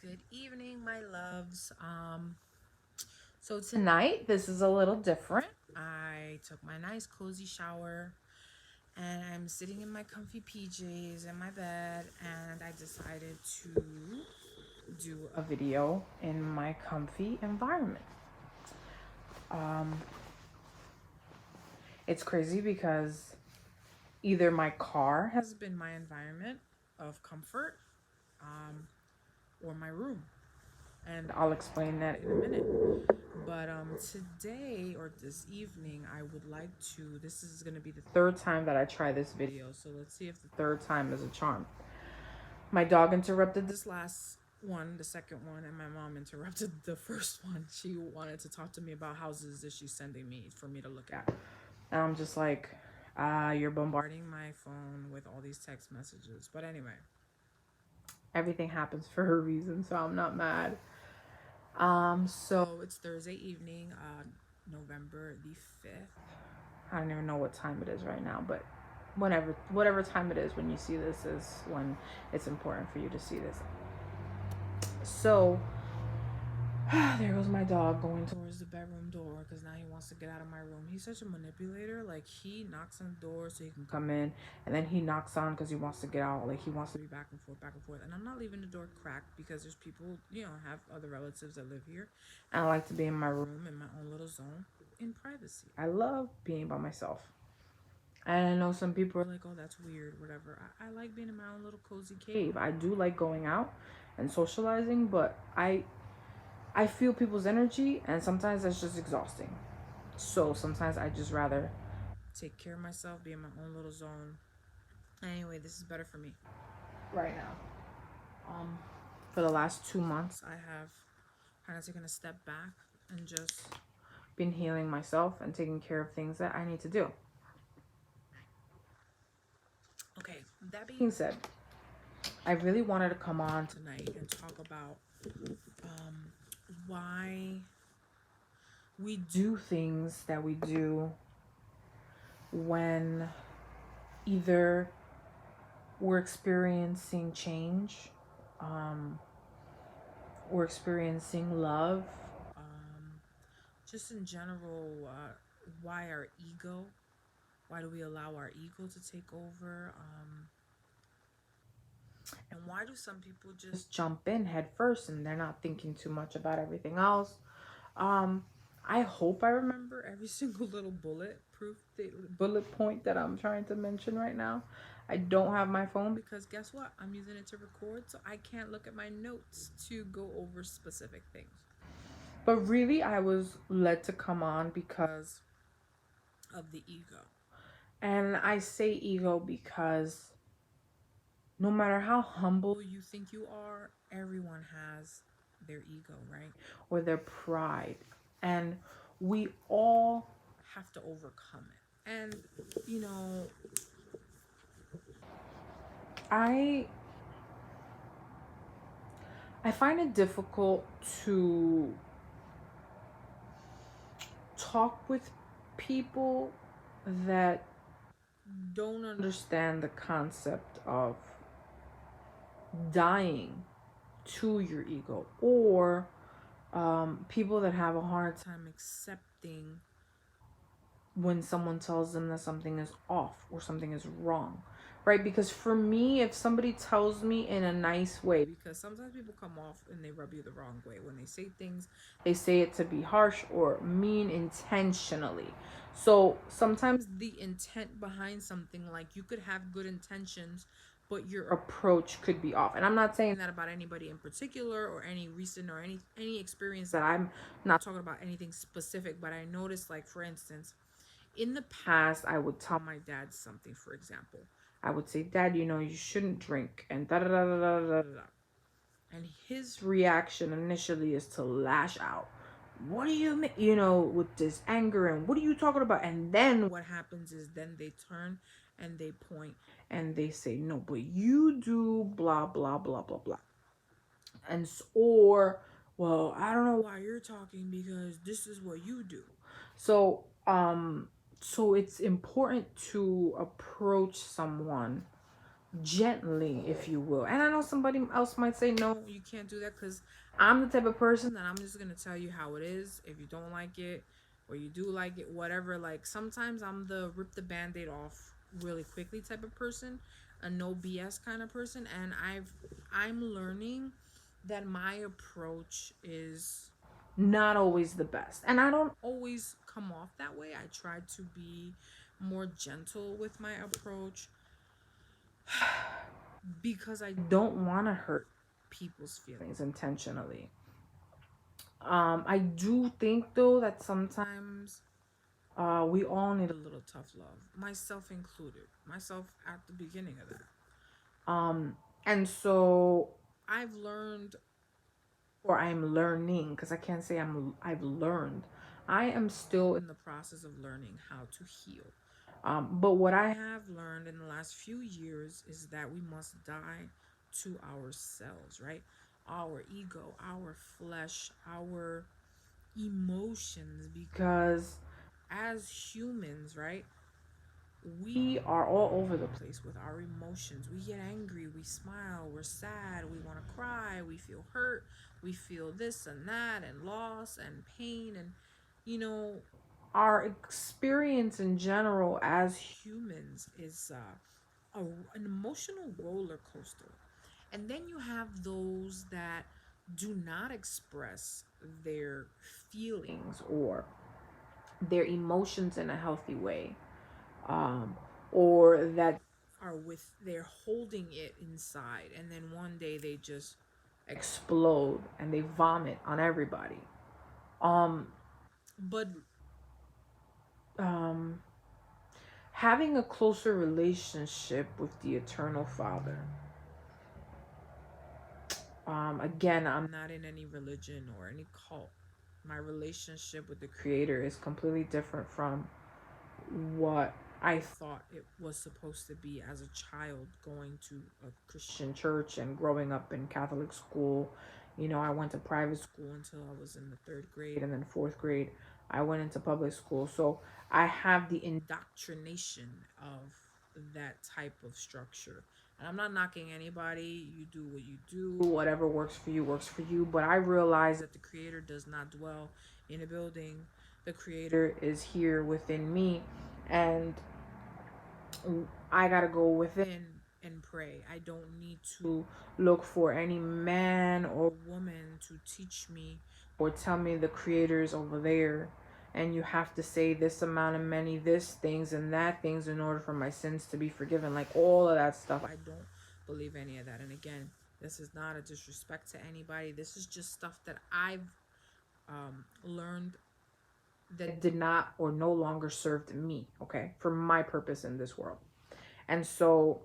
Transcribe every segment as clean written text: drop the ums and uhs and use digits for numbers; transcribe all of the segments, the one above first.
Good evening, my loves. So tonight this is a little different. I took my nice cozy shower and I'm sitting in my comfy PJs in my bed and I decided to do a video in my comfy environment. Um it's crazy because either my car has been my environment of comfort or my room. And I'll explain that in a minute. But today or this evening, I would like to. This is going to be the third time that I try this video, so let's see if the third time is a charm. My dog interrupted this last one, the second one, and my mom interrupted the first one. She wanted to talk to me about houses that she's sending me for me to look at. And I'm just like, you're bombarding my phone with all these text messages. But anyway, everything happens for a reason, so I'm not mad. So it's Thursday evening, November the 5th. I don't even know what time it is right now, but whatever time it is when you see this is when it's important for you to see this. So there goes my dog going towards the bedroom door because now he wants to get out of my room. He's such a manipulator. Like, he knocks on the door so he can come in, and then he knocks on because he wants to get out. Like, he wants to be back and forth, back and forth. And I'm not leaving the door cracked because there's people, have other relatives that live here. And I like to be in my room, in my own little zone, in privacy. I love being by myself. And I know some people are like, oh, that's weird, whatever. I like being in my own little cozy cave. I do like going out and socializing, but I feel people's energy, and sometimes that's just exhausting. So sometimes I just rather take care of myself, be in my own little zone. Anyway, this is better for me right now. For the last 2 months, I have kind of taken a step back and just been healing myself and taking care of things that I need to do. Okay, that being said, I really wanted to come on tonight and talk about why we do things that we do when either we're experiencing change, we're experiencing love, just in general, why our ego, why do we allow our ego to take over, and why do some people just jump in head first and they're not thinking too much about everything else. I hope I remember every single little bullet point that I'm trying to mention right now. I don't have my phone because guess what? I'm using it to record, so I can't look at my notes to go over specific things. But really, I was led to come on because of the ego. And I say ego because no matter how humble you think you are, everyone has their ego, right? Or their pride. And we all have to overcome it. And, I find it difficult to talk with people that don't understand the concept of dying to your ego, or people that have a hard time accepting when someone tells them that something is off or something is wrong, right? Because for me, if somebody tells me in a nice way, because sometimes people come off and they rub you the wrong way when they say things, they say it to be harsh or mean intentionally. So sometimes the intent behind something, like, you could have good intentions, but your approach could be off. And I'm not saying that about anybody in particular or any recent or any experience, that I'm not talking about anything specific, but I noticed, like, for instance, in the past, I would tell my dad something, for example. I would say, Dad, you shouldn't drink, and da da da da da da da. And his reaction initially is to lash out. What do you mean? With this anger, and what are you talking about? And then what happens is, then they turn and they point and they say, no, but you do blah, blah, blah, blah, blah. And, or, well, I don't know why you're talking because this is what you do. So it's important to approach someone gently, if you will. And I know somebody else might say, no, you can't do that, because I'm the type of person that I'm just going to tell you how it is. If you don't like it or you do like it, whatever. Like, sometimes I'm the rip the band aid off really quickly type of person, a no BS kind of person. And I'm learning that my approach is not always the best. And I don't always come off that way. I try to be more gentle with my approach because I don't want to hurt people's feelings intentionally. I do think though that sometimes we all need a little tough love, myself included, myself at the beginning of that. And so I've learned, or I'm learning, because I can't say I've learned. I am still in the process of learning how to heal. But what I have learned in the last few years is that we must die to ourselves, right? Our ego, our flesh, our emotions, because as humans, right, we are all over the place with our emotions. We get angry, we smile, we're sad, we want to cry, we feel hurt, we feel this and that, and loss and pain. And, you know, our experience in general as humans is an emotional roller coaster. And then you have those that do not express their feelings or their emotions in a healthy way, um, or that are with they're holding it inside, and then one day they just explode and they vomit on everybody. Um, but um, having a closer relationship with the Eternal Father. Again, I'm not in any religion or any cult. My relationship with the Creator is completely different from what I thought it was supposed to be as a child, going to a Christian church and growing up in Catholic school. You know, I went to private school until I was in the third grade, and then fourth grade, I went into public school. So I have the indoctrination of that type of structure. And I'm not knocking anybody. You do what you do. Whatever works for you works for you. But I realize that the Creator does not dwell in a building. The Creator is here within me, and I gotta go within and pray. I don't need to look for any man or woman to teach me or tell me the Creator is over there, and you have to say this amount of many this things and that things in order for my sins to be forgiven. Like all of that stuff, I don't believe any of that. And again, this is not a disrespect to anybody. This is just stuff that I've learned that did not or no longer served me, okay, for my purpose in this world. And so,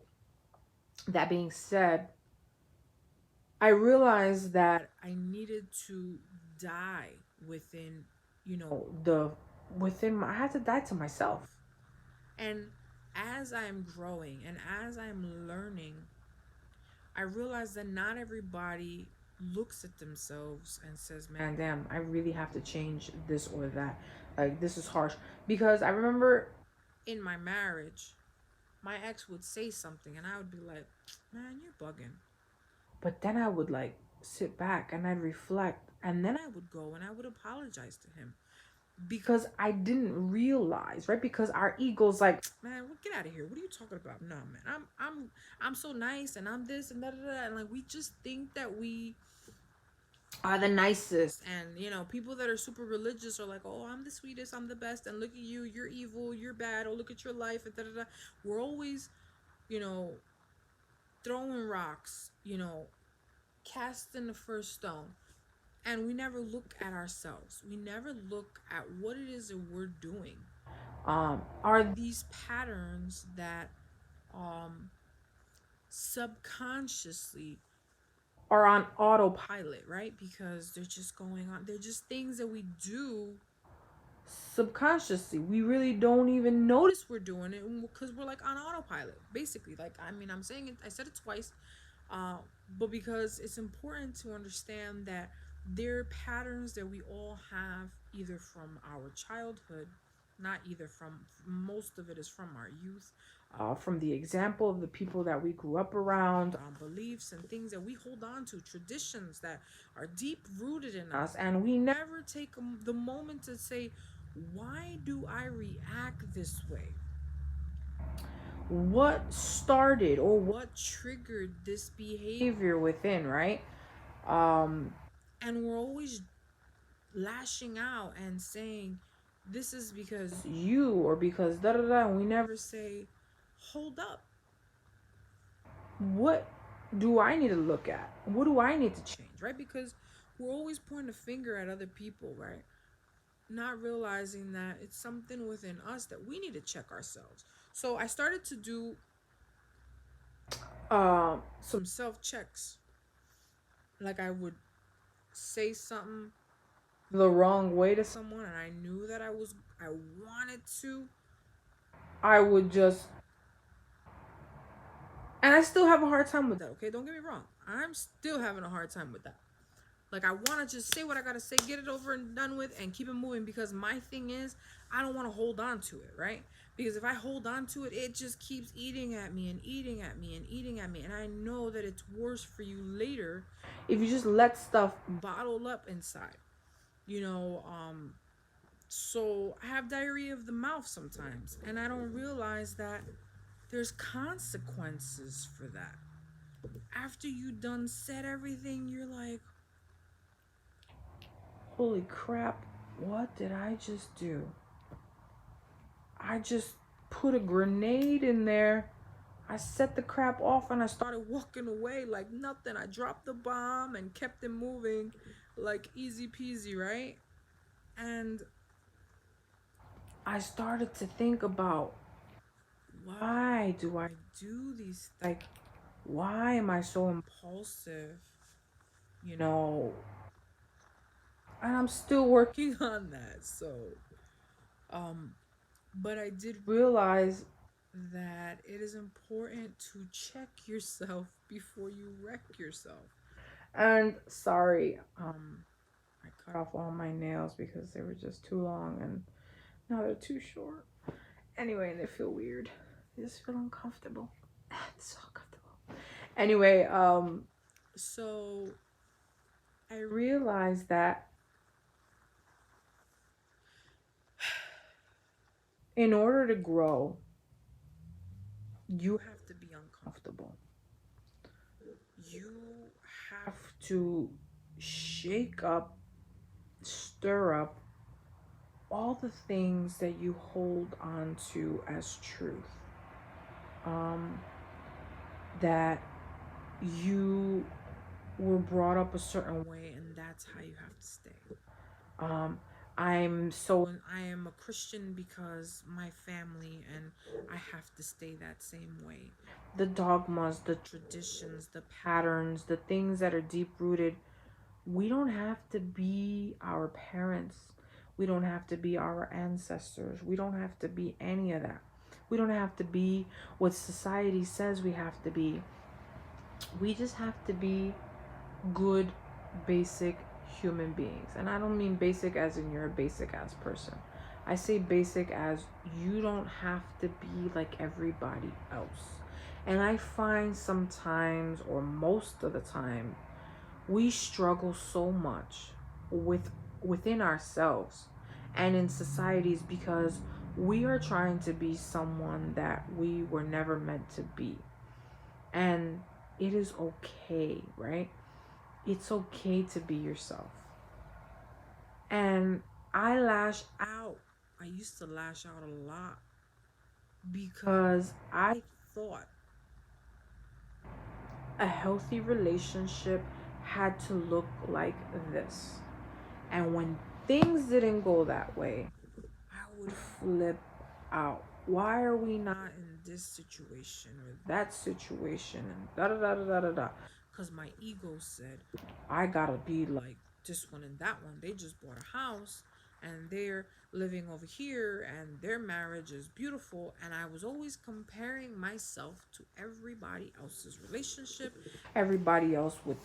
that being said, I realized that I needed to die within, the within my, I had to die to myself. And as I'm growing and as I'm learning, I realize that not everybody looks at themselves and says, man, damn, I really have to change this or that. Like, this is harsh. Because I remember in my marriage, my ex would say something and I would be like, man, you're bugging. But then I would like sit back and I'd reflect, and then I would go and I would apologize to him because I didn't realize, right? Because our ego's like, man, get out of here. What are you talking about? No, man, I'm so nice and I'm this and that, and like we just think that we are the nicest. And people that are super religious are like, oh, I'm the sweetest, I'm the best, and look at you, you're evil, you're bad, oh, look at your life, and we're always, you know throwing rocks, casting the first stone, and we never look at ourselves. We never look at what it is that we're doing. Are these patterns that subconsciously are on autopilot, right? Because they're just going on. They're just things that we do subconsciously. We really don't even notice we're doing it because we're like on autopilot, basically. Like, I mean, I'm saying it, I said it twice, uh, but because it's important to understand that there are patterns that we all have, either from our childhood, not either from, most of it is from our youth, from the example of the people that we grew up around, beliefs and things that we hold on to, traditions that are deep rooted in us, and we never take the moment to say, why do I react this way? What started or what triggered this behavior within, right? And we're always lashing out and saying, this is because you, or because da da da, and we never say, hold up, what do I need to look at? What do I need to change, right? Because we're always pointing a finger at other people, right? Not realizing that it's something within us that we need to check ourselves. So I started to do some self checks. Like, I would say something the wrong way to someone, and I knew that I wanted to, I would just, and I still have a hard time with that, okay? Don't get me wrong. I'm still having a hard time with that. Like, I want to just say what I got to say, get it over and done with, and keep it moving, because my thing is, I don't want to hold on to it, right? Because if I hold on to it, it just keeps eating at me and eating at me and eating at me. And I know that it's worse for you later if you just let stuff bottle up inside, you know. So I have diarrhea of the mouth sometimes, and I don't realize that there's consequences for that. After you done said everything, you're like, holy crap, what did I just do? I just put a grenade in there. I set the crap off and I started walking away like nothing. I dropped the bomb and kept it moving like easy peasy, right? And I started to think about, why do I do these? Like, why am I so impulsive? You know, and I'm still working on that. So, but I did realize that it is important to check yourself before you wreck yourself. And sorry, I cut off all my nails because they were just too long, and now they're too short. Anyway, they feel weird. They just feel uncomfortable. It's so uncomfortable. Anyway, so I realized that in order to grow, you have to be uncomfortable. You have to shake up, stir up all the things that you hold on to as truth. That you were brought up a certain way, and that's how you have to stay. Um, I am a Christian because my family, and I have to stay that same way. The dogmas, the traditions, the patterns, the things that are deep rooted, we don't have to be our parents. We don't have to be our ancestors. We don't have to be any of that. We don't have to be what society says we have to be. We just have to be good, basic human beings. And I don't mean basic as in you're a basic ass person. I say basic as you don't have to be like everybody else. And I find sometimes, or most of the time, we struggle so much within ourselves and in societies because we are trying to be someone that we were never meant to be. And it is okay, right? It's okay to be yourself. And I lash out. I used to lash out a lot because I thought a healthy relationship had to look like this. And when things didn't go that way, I would flip out. Why are we not in this situation or that situation and da da da da da da? Because my ego said, I gotta be like this one and that one. They just bought a house and they're living over here and their marriage is beautiful. And I was always comparing myself to everybody else's relationship, everybody else with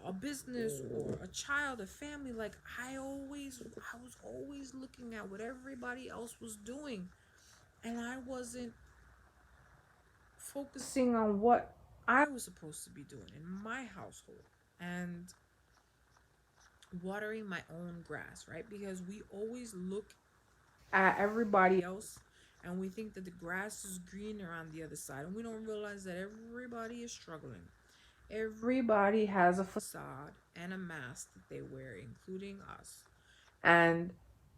a business or a child, a family. Like, I was always looking at what everybody else was doing, and I wasn't focusing on what I was supposed to be doing in my household and watering my own grass, right? Because we always look at everybody else and we think that the grass is greener on the other side, and we don't realize that everybody is struggling. Everybody has a facade and a mask that they wear, including us. And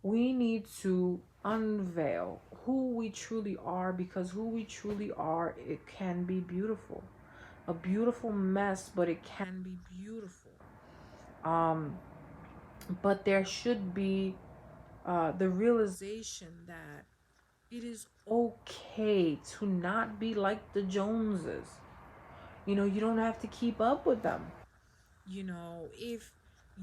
we need to unveil who we truly are, because who we truly are, it can be beautiful. A beautiful mess, but it can be beautiful. Um, but there should be the realization that it is okay to not be like the Joneses. You don't have to keep up with them. If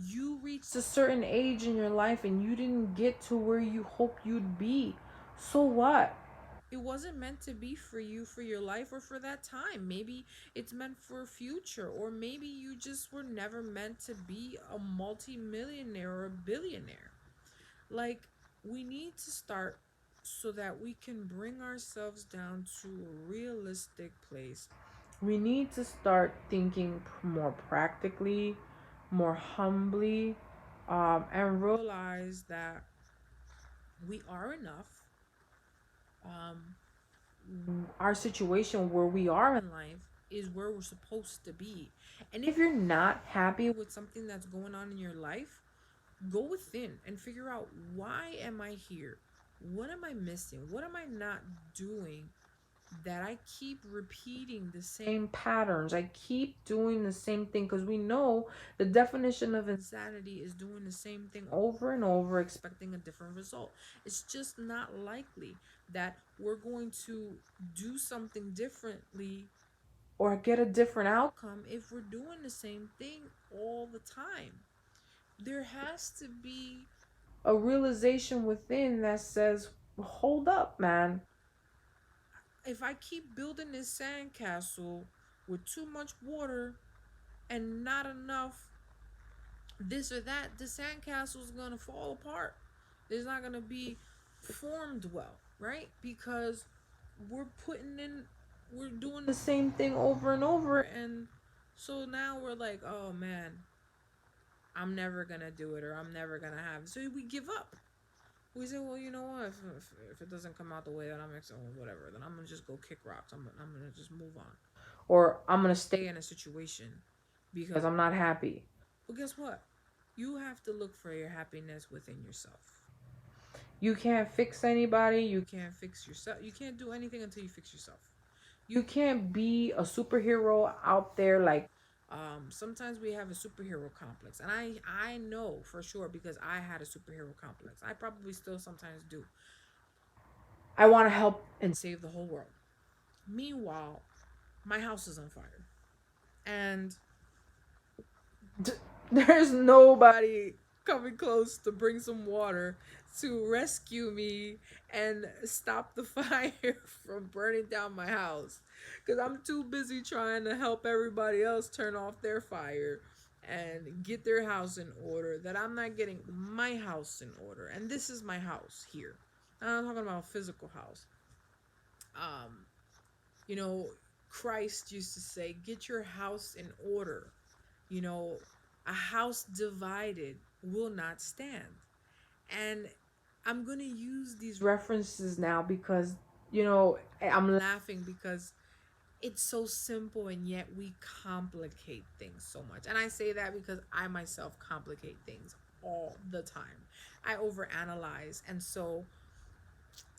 you reached a certain age in your life and you didn't get to where you hoped you'd be, so what? It wasn't meant to be for you, for your life, or for that time. Maybe it's meant for a future, or maybe you just were never meant to be a multi-millionaire or a billionaire. Like, we need to start so that we can bring ourselves down to a realistic place. We need to start thinking more practically, more humbly, and realize that we are enough. Um, our situation where we are in life is where we're supposed to be. And if you're not happy with something that's going on in your life, go within and figure out, why am I here? What am I missing? What am I not doing that I keep repeating the same patterns? I keep doing the same thing, because we know the definition of insanity is doing the same thing over and over, expecting a different result. It's just not likely that we're going to do something differently or get a different outcome if we're doing the same thing all the time. There has to be a realization within that says, hold up, man. If I keep building this sandcastle with too much water and not enough this or that, the sandcastle is going to fall apart. It's not going to be formed well, right? Because we're putting in, we're doing the same thing over and over. And so now we're like, oh man, I'm never going to do it, or I'm never going to have it. So we give up. We say, well, you know what? If it doesn't come out the way that I'm expecting, whatever, then I'm gonna just go kick rocks. I'm gonna just move on, or I'm gonna stay in a situation because I'm not happy. But guess what? You have to look for your happiness within yourself. You can't fix anybody. You can't fix yourself. You can't do anything until you fix yourself. You can't be a superhero out there like, sometimes we have a superhero complex, and I know for sure, because I had a superhero complex. I probably still sometimes do. I want to help and save the whole world. Meanwhile, my house is on fire, and there's nobody coming close to bring some water to rescue me and stop the fire from burning down my house, because I'm too busy trying to help everybody else turn off their fire and get their house in order, that I'm not getting my house in order. And this is my house here. I'm not talking about a physical house. um you know, Christ used to say, get your house in order. You know, a house divided will not stand. And I'm going to use these references now because, I'm laughing because it's so simple, and yet we complicate things so much. And I say that because I myself complicate things all the time. I overanalyze. And so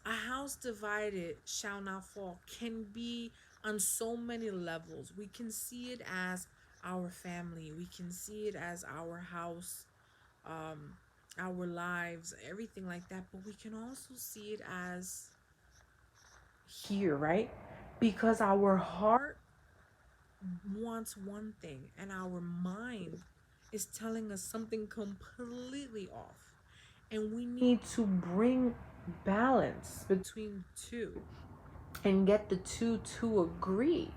a house divided shall not fall can be on so many levels. We can see it as our family, we can see it as our house, um, our lives, everything like that. But we can also see it as here, right? Because our heart wants one thing and our mind is telling us something completely off. And we need to bring balance between two and get the two to agree,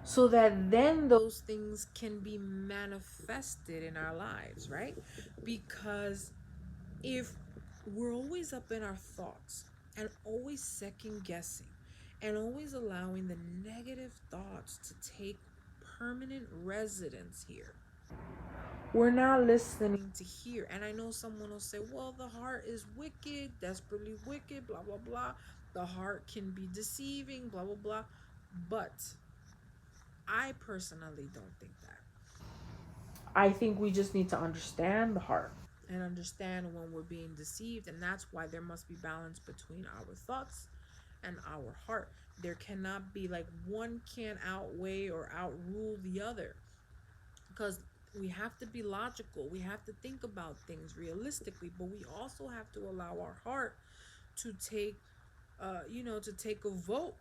so that then those things can be manifested in our lives, right? Because if we're always up in our thoughts and always second guessing and always allowing the negative thoughts to take permanent residence here. We're not listening to hear. And I know someone will say, well, the heart is wicked, desperately wicked, blah, blah, blah. The heart can be deceiving, blah, blah, blah. But I personally don't think that. I think we just need to understand the heart and understand when we're being deceived. And that's why there must be balance between our thoughts and our heart. There cannot be like one can't outweigh or outrule the other, because we have to be logical. We have to think about things realistically, but we also have to allow our heart to take to take a vote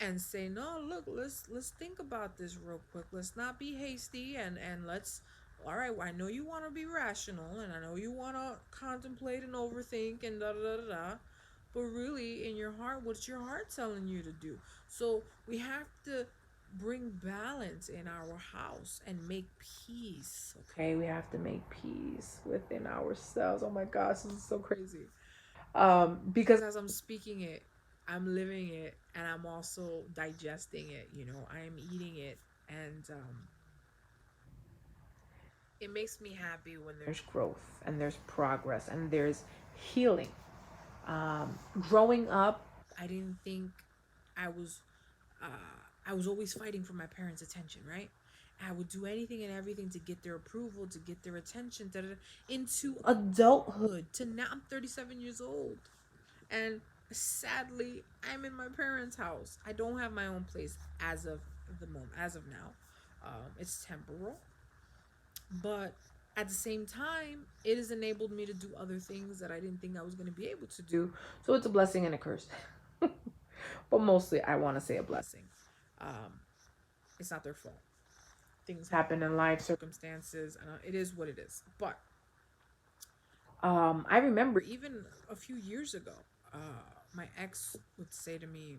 and say, no, look, let's think about this real quick. Let's not be hasty, and let's, all right, well, I know you want to be rational, and I know you want to contemplate and overthink and da da da da, but really in your heart, what's your heart telling you to do? So we have to bring balance in our house and make peace. Okay, we have to make peace within ourselves. Oh my gosh, this is so crazy. Because as I'm speaking it, I'm living it, and I'm also digesting it. I am eating it, and it makes me happy when there's growth and there's progress and there's healing. Growing up, I didn't think I was. Uh, I was always fighting for my parents' attention, right? I would do anything and everything to get their approval, to get their attention. Da, da, da. Into adulthood, to now I'm 37 years old, and sadly, I'm in my parents' house. I don't have my own place as of the moment, as of now. It's temporal, but at the same time, it has enabled me to do other things that I didn't think I was going to be able to do. So it's a blessing and a curse. But mostly, I want to say a blessing. Um, it's not their fault. Things happen in life, circumstances, and it is what it is. But I remember even a few years ago, my ex would say to me,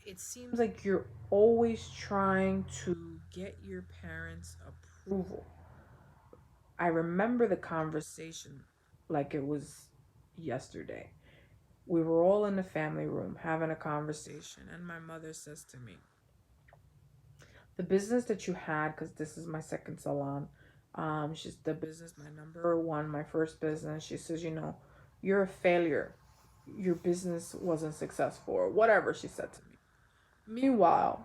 it seems like you're always trying to get your parents' approval. I remember the conversation like it was yesterday. We were all in the family room having a conversation, and my mother says to me, the business that you had, because this is my second salon, she's the business, my number one, my first business. She says, you're a failure. Your business wasn't successful, or whatever she said to me. Meanwhile,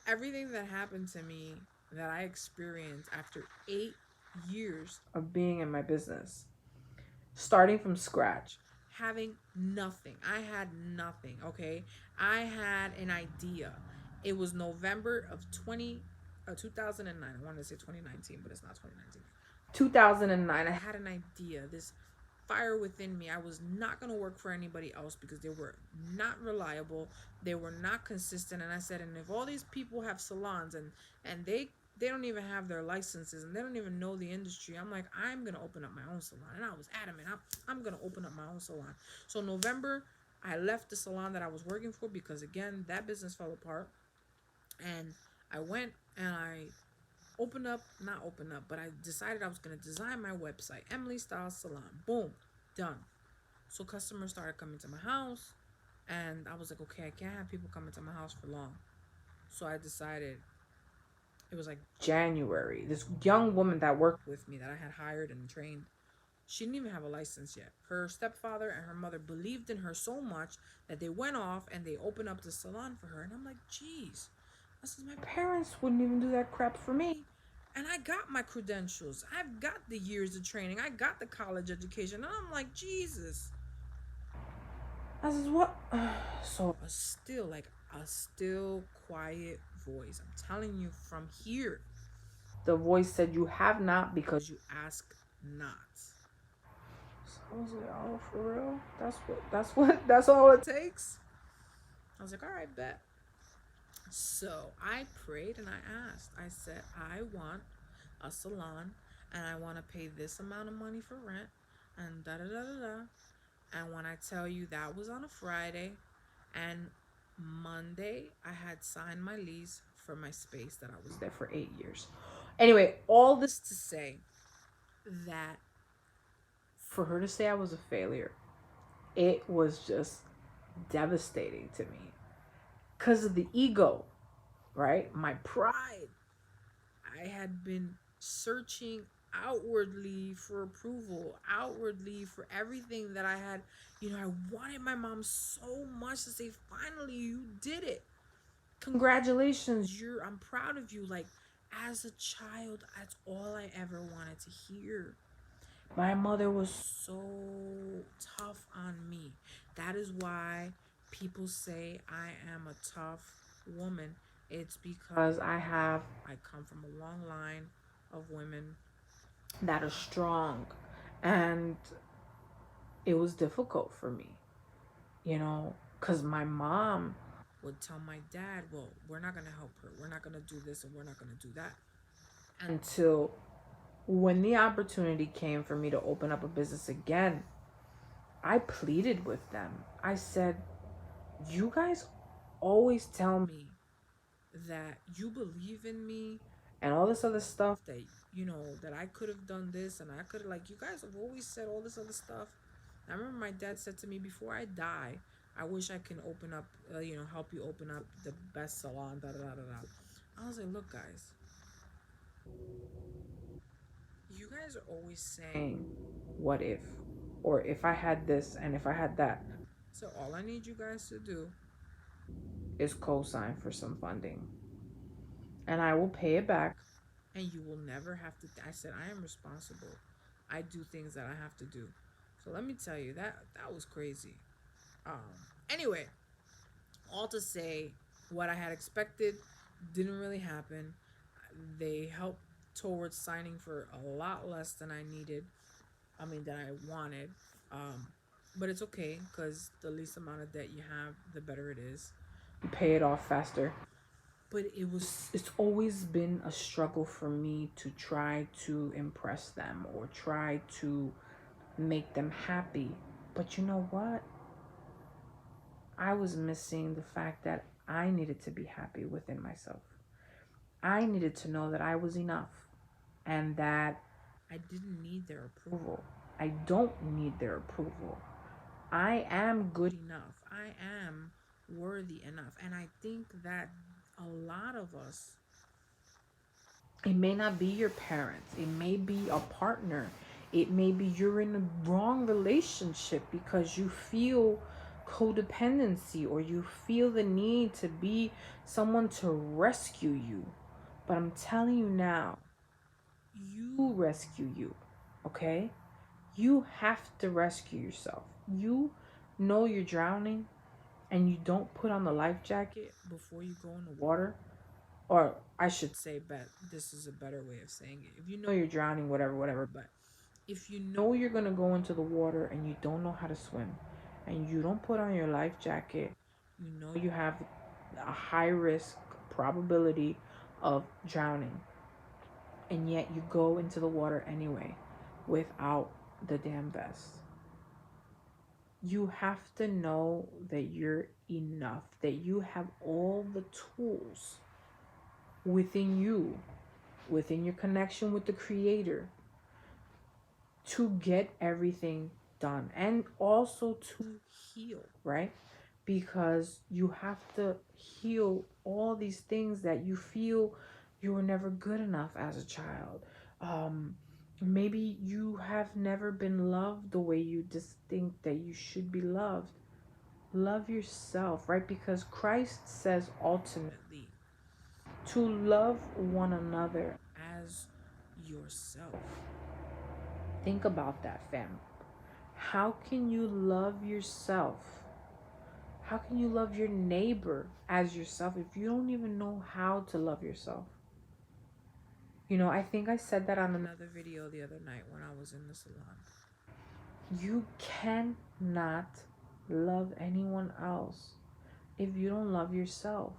everything that happened to me, that I experienced after 8 years of being in my business, starting from scratch, having nothing. I had nothing, okay? I had an idea. It was November of 2009. I wanted to say 2019, but it's not 2019. 2009. I had an idea, this fire within me. I was not going to work for anybody else because they were not reliable. They were not consistent. And I said, and if all these people have salons and they don't even have their licenses and they don't even know the industry, I'm like, I'm going to open up my own salon. And I was adamant, I'm going to open up my own salon. So November, I left the salon that I was working for because, again, that business fell apart. And I went and I not open up, but I decided I was going to design my website, Emily Style Salon. Boom, done. So customers started coming to my house, and I was like, okay, I can't have people coming to my house for long. So I decided, it was like January, this young woman that worked with me that I had hired and trained, she didn't even have a license yet. Her stepfather and her mother believed in her so much that they went off and they opened up the salon for her. And I'm like, geez, I said, my parents wouldn't even do that crap for me. And I got my credentials. I've got the years of training. I got the college education. And I'm like, Jesus. I says, what? So a still quiet voice. I'm telling you from here. The voice said, you have not because you ask not. So I was like, oh, for real? That's all it takes? I was like, all right, bet. So I prayed and I asked. I said, I want a salon and I want to pay this amount of money for rent and da da da da da. And when I tell you, that was on a Friday, and Monday I had signed my lease for my space that I was there for 8 years. Anyway, all this to say that for her to say I was a failure, it was just devastating to me because of the ego, right? My pride. I had been searching outwardly for approval, outwardly for everything that I had. I wanted my mom so much to say, finally, you did it. Congratulations. I'm proud of you. Like, as a child, that's all I ever wanted to hear. My mother was so tough on me. That is why people say I am a tough woman. It's because I come from a long line of women that are strong. And it was difficult for me, because my mom would tell my dad, well, we're not going to help her. We're not going to do this and we're not going to do that. Until when the opportunity came for me to open up a business again, I pleaded with them. I said, you guys always tell me that you believe in me and all this other stuff that, that I could have done this and I could have, like, you guys have always said all this other stuff. I remember my dad said to me, before I die, I wish I can open up, help you open up the best salon, da da da da da. I was like, look, guys, you guys are always saying, what if? Or if I had this and if I had that. So all I need you guys to do is co-sign for some funding. And I will pay it back. And you will never have to. I said, I am responsible. I do things that I have to do. So let me tell you, that was crazy. Anyway, all to say, what I had expected didn't really happen. They helped towards signing for a lot less than I needed. I mean, that I wanted. Um, but it's okay because the least amount of debt you have, the better it is. You pay it off faster. But it's always been a struggle for me to try to impress them or try to make them happy. But you know what? I was missing the fact that I needed to be happy within myself. I needed to know that I was enough and that I didn't need their approval. I don't need their approval. I am good enough. I am worthy enough. And I think that a lot of us, it may not be your parents, it may be a partner, it may be you're in a wrong relationship because you feel codependency or you feel the need to be someone to rescue you. But I'm telling you now, you rescue you, okay? You have to rescue yourself. You know you're drowning and you don't put on the life jacket before you go in the water. Or I should say, but this is a better way of saying it. If you know you're drowning, whatever, whatever, but if you know you're going to go into the water and you don't know how to swim and you don't put on your life jacket, you know you have a high risk probability of drowning. And yet you go into the water anyway without the damn vest. You have to know that you're enough, that you have all the tools within you, within your connection with the creator, to get everything done and also to heal, right? Because you have to heal all these things that you feel you were never good enough as a child. Maybe you have never been loved the way you just think that you should be loved. Love yourself, right? Because Christ says ultimately to love one another as yourself. Think about that, fam. How can you love yourself? How can you love your neighbor as yourself if you don't even know how to love yourself? I think I said that on another video the other night when I was in the salon. You cannot love anyone else if you don't love yourself.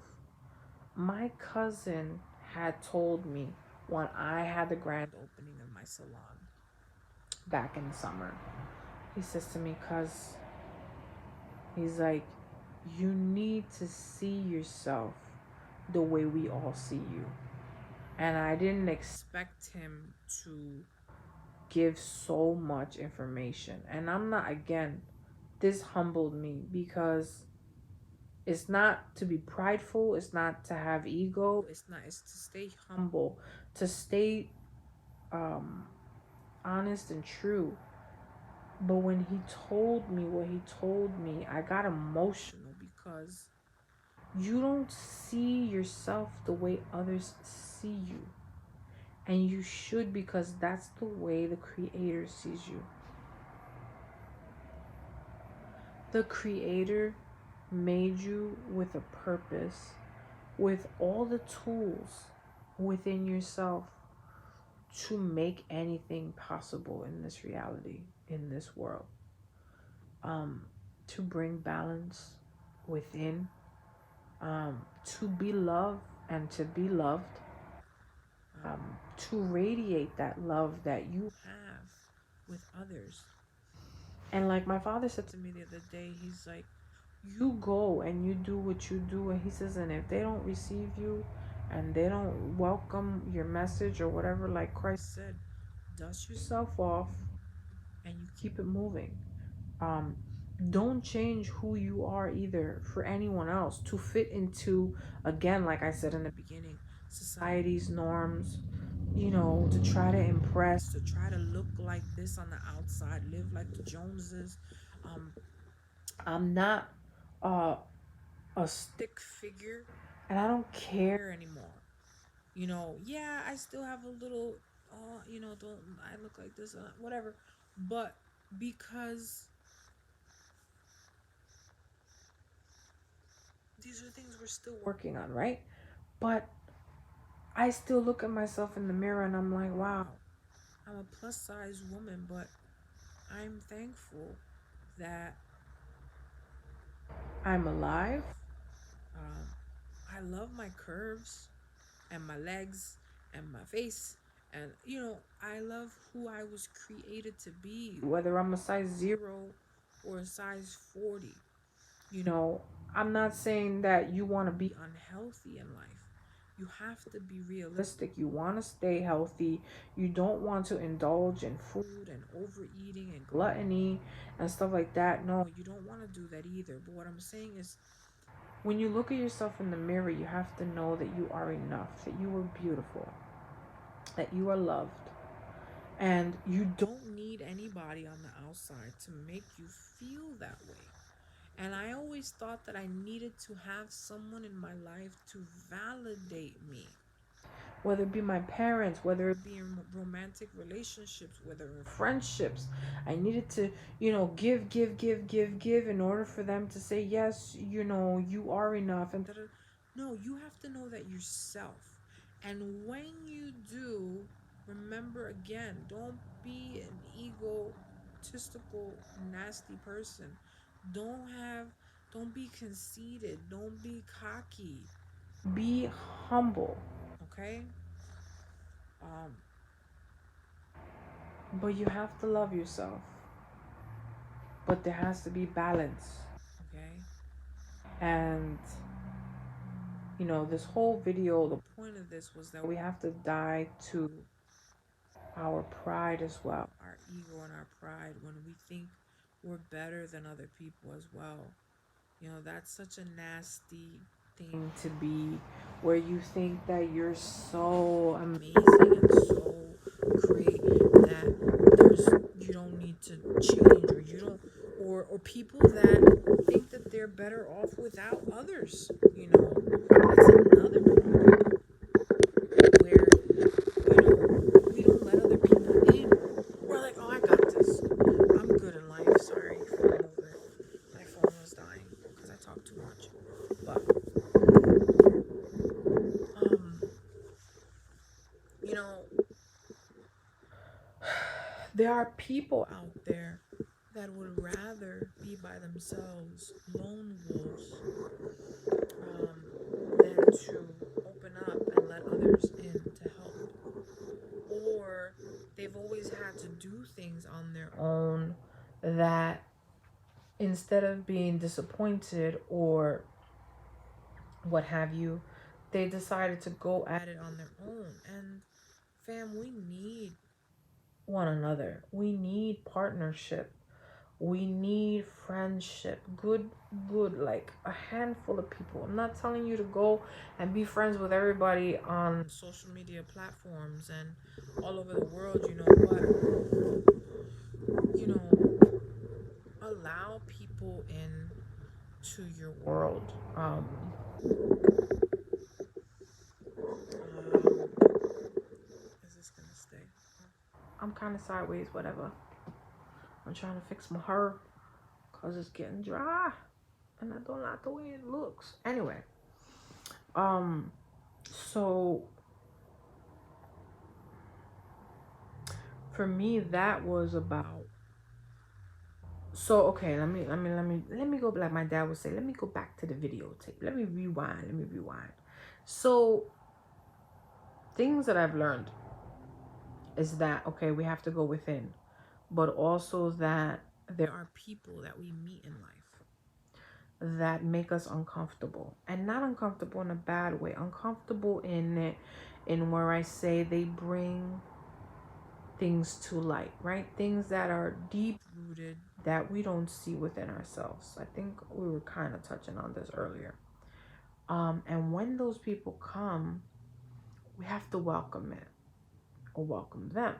My cousin had told me when I had the grand opening of my salon back in the summer, he says to me, cuz, he's like, you need to see yourself the way we all see you. And I didn't expect him to give so much information. And I'm not, again, this humbled me because It's not to be prideful, it's not to have ego, it's to stay humble, to stay um honest and true. But when he told me what he told me, I got emotional because you don't see yourself the way others see you. And you should, because that's the way the Creator sees you. The Creator made you with a purpose, with all the tools within yourself to make anything possible in this reality, in this world. Um, to bring balance within, to be loved and to be loved, to radiate that love that you have with others. And like my father said to me the other day, he's like, you go and you do what you do. And he says, and if they don't receive you and they don't welcome your message or whatever, like Christ said, dust yourself off and you keep it moving. um don't change who you are either for anyone else to fit into, again, like I said in the beginning, society's norms, to try to impress, to try to look like this on the outside, live like the Joneses. um I'm not uh a stick figure, and I don't care anymore. Yeah, I still have a little, don't I look like this, whatever. But because these are things we're still working on, right? But I still look at myself in the mirror and I'm like, wow, I'm a plus size woman, but I'm thankful that I'm alive. Um, I love my curves and my legs and my face. And, I love who I was created to be, whether I'm a size 0 or a size 40. You know, I'm not saying that you want to be unhealthy in life. You have to be realistic. You want to stay healthy. You don't want to indulge in food and overeating and gluttony and stuff like that. No, you don't want to do that either. But what I'm saying is, when you look at yourself in the mirror, you have to know that you are enough, that you are beautiful, that you are loved. And you don't need anybody on the outside to make you feel that way. And I always thought that I needed to have someone in my life to validate me. Whether it be my parents, whether it be in romantic relationships, whether in friendships, I needed to, give in order for them to say, yes, you are enough. And da-da. No, you have to know that yourself. And when you do, remember again, don't be an egotistical, nasty person. Don't have, don't be conceited. Don't be cocky. Be humble. Okay? Um, but you have to love yourself. But there has to be balance. Okay? And, this whole video, the point of this was that we have to die to our pride as well, our ego and our pride, when we think we're better than other people as well. That's such a nasty thing to be, where you think that you're so amazing and so great that you don't need to change, or you don't, or people that think that they're better off without others. That's another problem, where we don't let other people in. We're like, oh, I got this. I'm good in life. Sorry for the over. My phone was dying because I talk too much. But um, you know, there are people out there that would rather be by themselves, lone wolves, than to open up and let others in to help. Or they've always had to do things on their own, that instead of being disappointed or what have you, they decided to go at it on their own. And fam, we need one another. We need partnership. We need friendship. Good, like a handful of people. I'm not telling you to go and be friends with everybody on social media platforms and all over the world, but allow people in to your world. Is this gonna stay? I'm kind of sideways, whatever. I'm trying to fix my hair because it's getting dry and I don't like the way it looks. Anyway, so for me, that was about. So okay, let me go. Like my dad would say, let me go back to the videotape. Let me rewind. Let me rewind. So things that I've learned is that okay, we have to go within, but also that there are people that we meet in life that make us uncomfortable, and not uncomfortable in a bad way, uncomfortable in where I say they bring things to light, right? Things that are deep rooted that we don't see within ourselves. I think we were kind of touching on this earlier. And when those people come, we have to welcome it or welcome them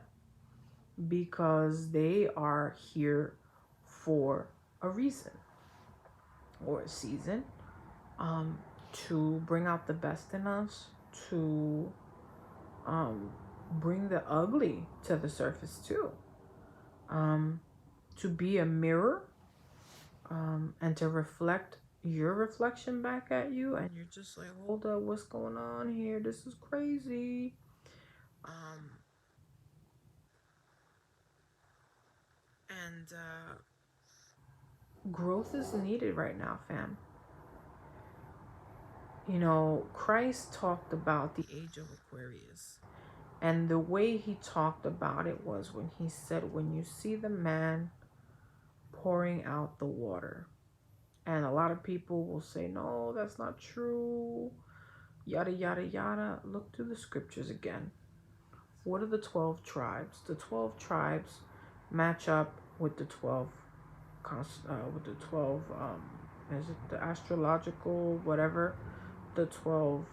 because they are here for a reason or a season, to bring out the best in us, to bring the ugly to the surface too, to be a mirror, and to reflect your reflection back at you, and you're just like, hold up, what's going on here? This is crazy. And growth is needed right now, fam. Christ talked about the age of Aquarius. And the way he talked about it was when he said, when you see the man pouring out the water. And a lot of people will say, no, that's not true. Yada, yada, yada. Look through the scriptures again. What are the 12 tribes? The 12 tribes match up with the 12, is it the astrological, whatever, the 12,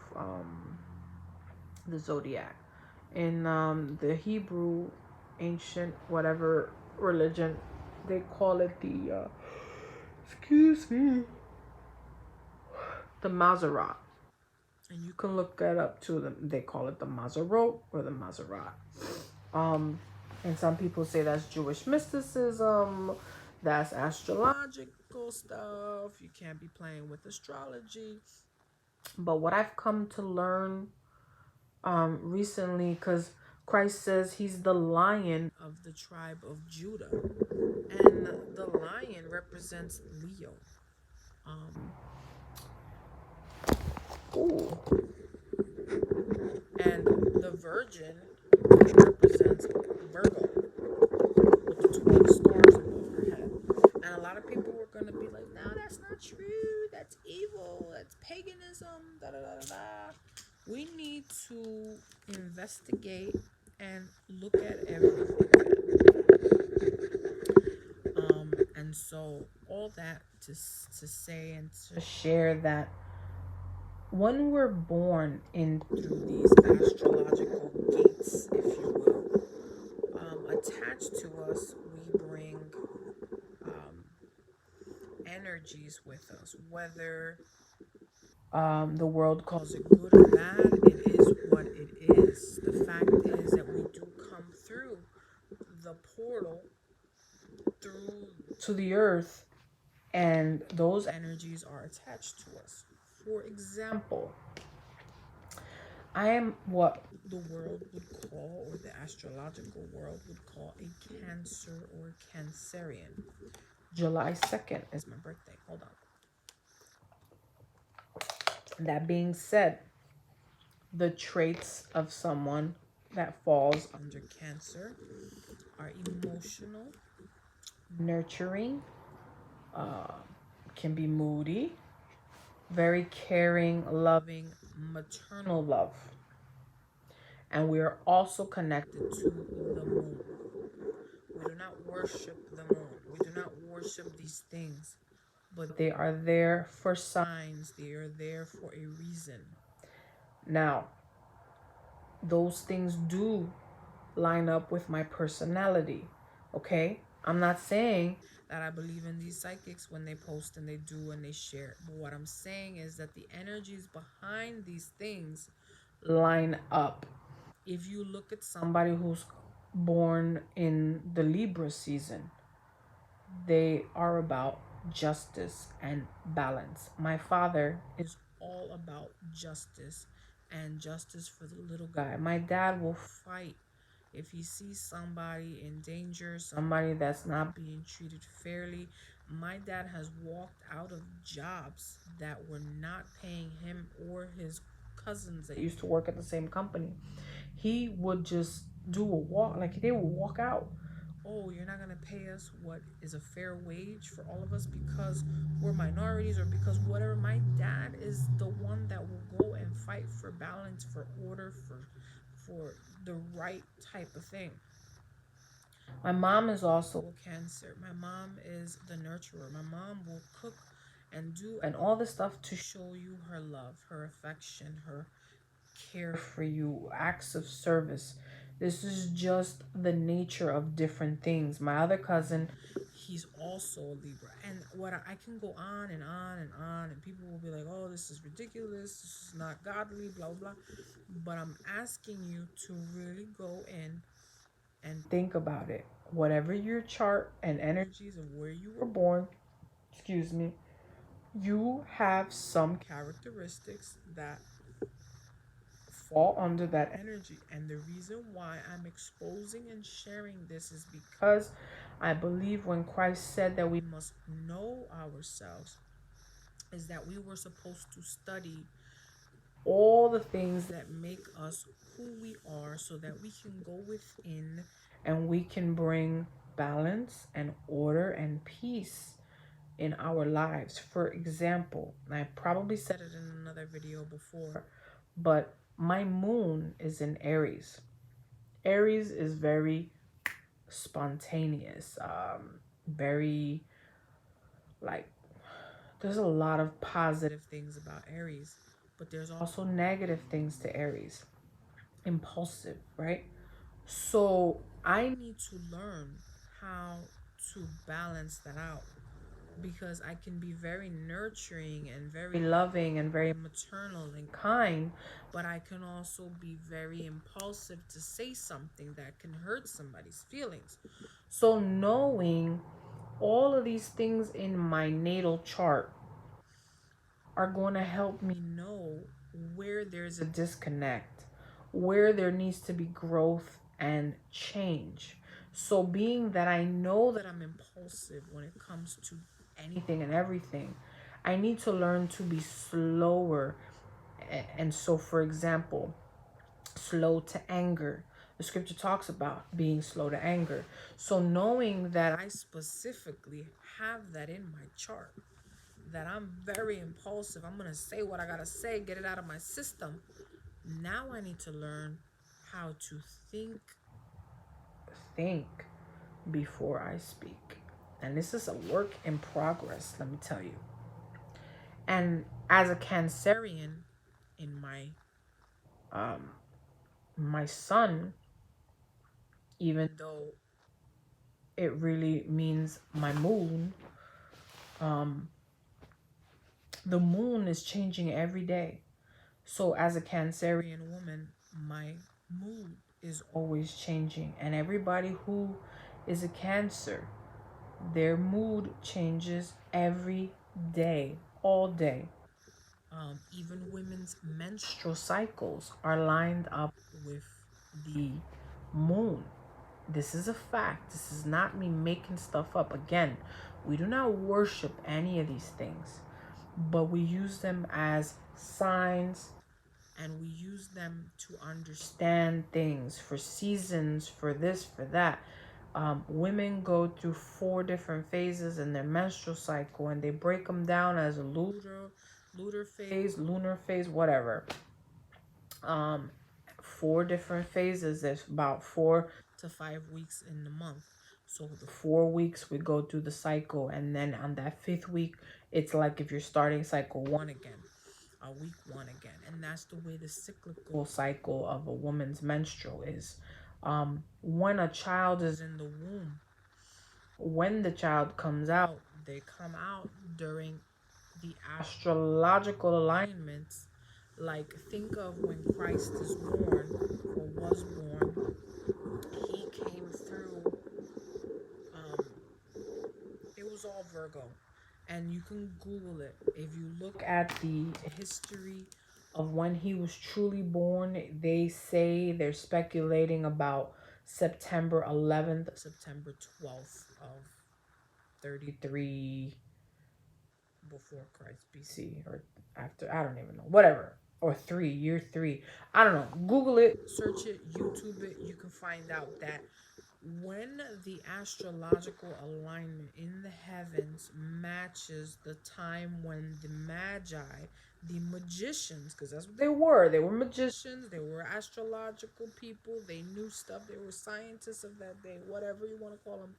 the zodiac. In the Hebrew, ancient, whatever religion, they call it excuse me, the Maserat. And you can look that up too. They call it the Mazarot or the Maserat. And some people say that's Jewish mysticism, that's astrological stuff. You can't be playing with astrology. But what I've come to learn recently, because Christ says he's the lion of the tribe of Judah, and the lion represents Leo. Ooh. And the virgin represents Virgo with the 12 stars above her head. And a lot of people were going to be like, no, that's not true. That's evil. That's paganism. Da da da da da. We need to investigate and look at everything. And so all that to say and to share that when we're born in through these astrological gates, if you will, attached to us, we bring energies with us. Whether the world calls it good or bad, it is what it is. The fact is that we do come through the portal through to the earth, and those energies are attached to us. For example, I am what the world would call, or the astrological world would call, a Cancer or Cancerian. July 2nd is my birthday. Hold on. That being said, the traits of someone that falls under Cancer are emotional, nurturing, can be moody, very caring, loving, maternal love. And we are also connected to the moon. We do not worship the moon. We do not worship these things, but they are there for signs, they are there for a reason. Now, those things do line up with my personality. Okay? I'm not saying that I believe in these psychics when they post and they do and they share. But what I'm saying is that the energies behind these things line up. If you look at somebody who's born in the Libra season, they are about justice and balance. My father is all about justice and justice for the little guy. My dad will fight if he sees somebody in danger, somebody that's not being treated fairly. My dad has walked out of jobs that were not paying him or his cousins that used to work at the same company. He would just do a walk, like they would walk out. Oh, you're not gonna pay us what is a fair wage for all of us because we're minorities or because whatever. My dad is the one that will go and fight for balance, for order, for the right type of thing. My mom is also a Cancer. My mom is the nurturer. My mom will cook and do and all this stuff to show you her love, her affection, her care for you, acts of service. This is just the nature of different things. My other cousin, he's also a Libra. And what I can go on and on and on, and people will be like, oh, this is ridiculous. This is not godly, blah, blah, blah. But I'm asking you to really go in and think about it. Whatever your chart and energies of where you were born, excuse me, you have some characteristics that fall under that energy. And the reason why I'm exposing and sharing this is because I believe when Christ said that we must know ourselves, is that we were supposed to study all the things that make us who we are so that we can go within and we can bring balance and order and peace in our lives. For example, I probably said it in another video before, but my moon is in Aries. Aries is very spontaneous, very like there's a lot of positive things about Aries, but there's also negative things to Aries. Impulsive, right? So I need to learn how to balance that out because I can be very nurturing and very loving and very maternal and kind, but I can also be very impulsive to say something that can hurt somebody's feelings. So knowing all of these things in my natal chart are going to help me know where there's a disconnect, where there needs to be growth and change. So, being that I know that I'm impulsive when it comes to anything and everything, I need to learn to be slower. And so, for example, slow to anger. The scripture talks about being slow to anger. So, knowing that I specifically have that in my chart, that I'm very impulsive. I'm going to say what I got to say, get it out of my system. Now I need to learn how to think before I speak. And this is a work in progress, let me tell you. And as a Cancerian in my sun, even though it really means my moon, the moon is changing every day. So as a Cancerian woman, my mood is always changing. And everybody who is a Cancer, their mood changes every day, all day. Even women's menstrual cycles are lined up with the moon. This is a fact. This is not me making stuff up. Again, we do not worship any of these things, but we use them as signs and we use them to understand things for seasons, for this, for that. Women go through 4 different phases in their menstrual cycle, and they break them down as a lunar phase, whatever. 4 different phases. There's about 4 to 5 weeks in the month. So the 4 weeks we go through the cycle, and then on that fifth week, it's like if you're starting cycle one again, week one again, and that's the way the cyclical cycle of a woman's menstrual is. When a child is in the womb, when the child comes out, they come out during the astrological alignments. Like, think of when Christ is born or was born, he came through, um, it was all Virgo. And you can Google it. If you look at the history of when he was truly born, they say they're speculating about September 11th, September 12th of 33 before Christ BC, or after, I don't even know, whatever, or year 3, I don't know. Google it, search it, YouTube it. You can find out that when the astrological alignment in the heavens matches the time when the magi, the magicians, because that's what they were magicians, they were astrological people, they knew stuff, they were scientists of that day, whatever you want to call them.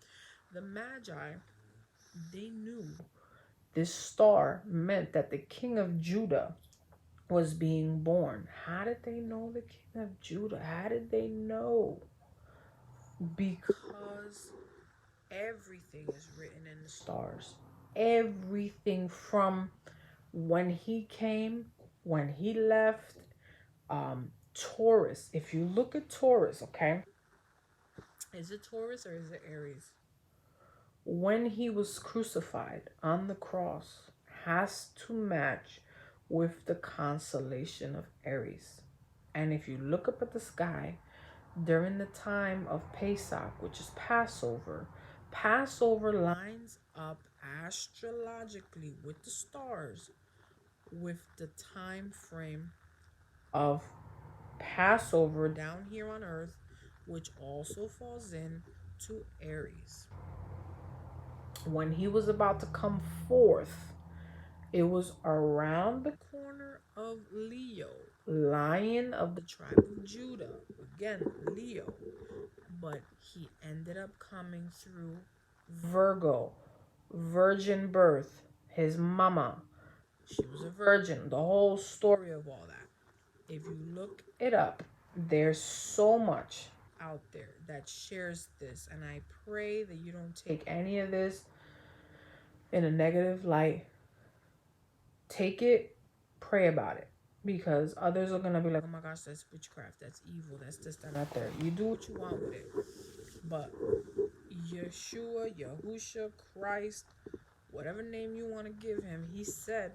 The magi, they knew this star meant that the king of Judah was being born. How did they know the king of Judah? How did they know? Because everything is written in the stars. Everything from when he came, when he left. Taurus. If you look at Taurus, okay, is it Taurus or is it Aries? When he was crucified on the cross, has to match with the constellation of Aries. And if you look up at the sky during the time of Pesach, which is Passover, Passover lines up astrologically with the stars with the time frame of Passover down here on earth, which also falls in to Aries. When he was about to come forth, it was around the corner of Leo, Lion of the tribe of Judah. Again, Leo. But he ended up coming through Virgo, virgin birth. His mama, she was a virgin. The whole story of all that. If you look it up, there's so much out there that shares this. And I pray that you don't take any of this in a negative light. Take it, pray about it, because others are gonna be like, oh my gosh, that's witchcraft, that's evil, that's this, that, that, there. You do what you want with it, but Yeshua, Yahusha, Christ, whatever name you want to give him, he said,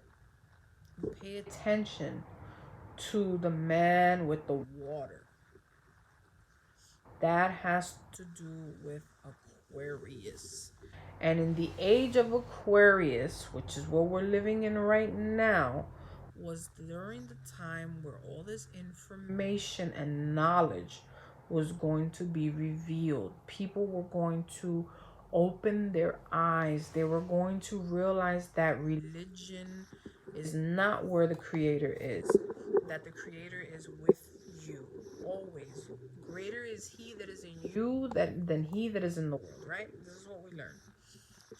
pay attention to the man with the water. That has to do with Aquarius. And in the age of Aquarius, which is what we're living in right now, was during the time where all this information and knowledge was going to be revealed. People were going to open their eyes. They were going to realize that religion is not where the Creator is, that the Creator is with you always. Greater is he that is in you than he that is in the world, right? This is what we learned.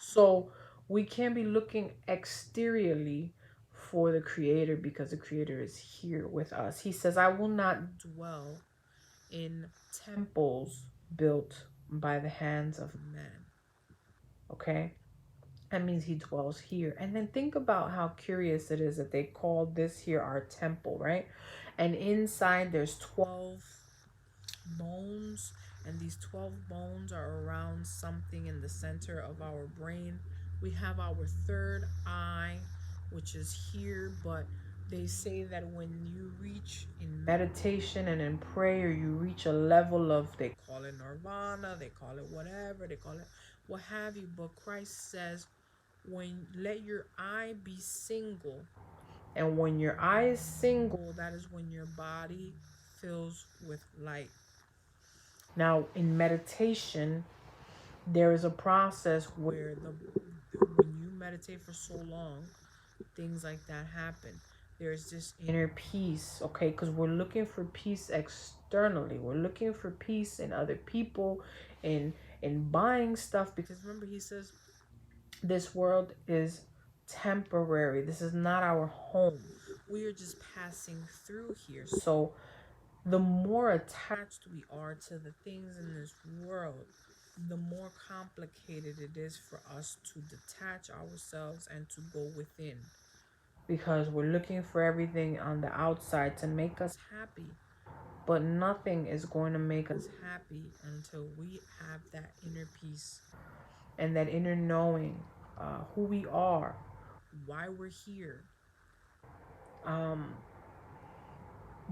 So we can't be looking exteriorly for the Creator, because the Creator is here with us. He says, I will not dwell in temples built by the hands of men. Okay? That means he dwells here. And then think about how curious it is that they called this here our temple, right? And inside there's 12 bones, and these 12 bones are around something in the center of our brain. We have our third eye, which is here, but they say that when you reach in meditation and in prayer, you reach a level of, they call it Nirvana, they call it whatever, they call it what have you, but Christ says, when let your eye be single, and when your eye is single, that is when your body fills with light. Now, in meditation, there is a process where when you meditate for so long, things like that happen. There's this inner peace, okay? Because we're looking for peace externally. We're looking for peace in other people, in buying stuff. Because remember, he says this world is temporary. This is not our home. We are just passing through here. So the more attached we are to the things in this world, the more complicated it is for us to detach ourselves and to go within, because we're looking for everything on the outside to make us happy. But nothing is going to make us happy until we have that inner peace and that inner knowing, who we are, why we're here, um,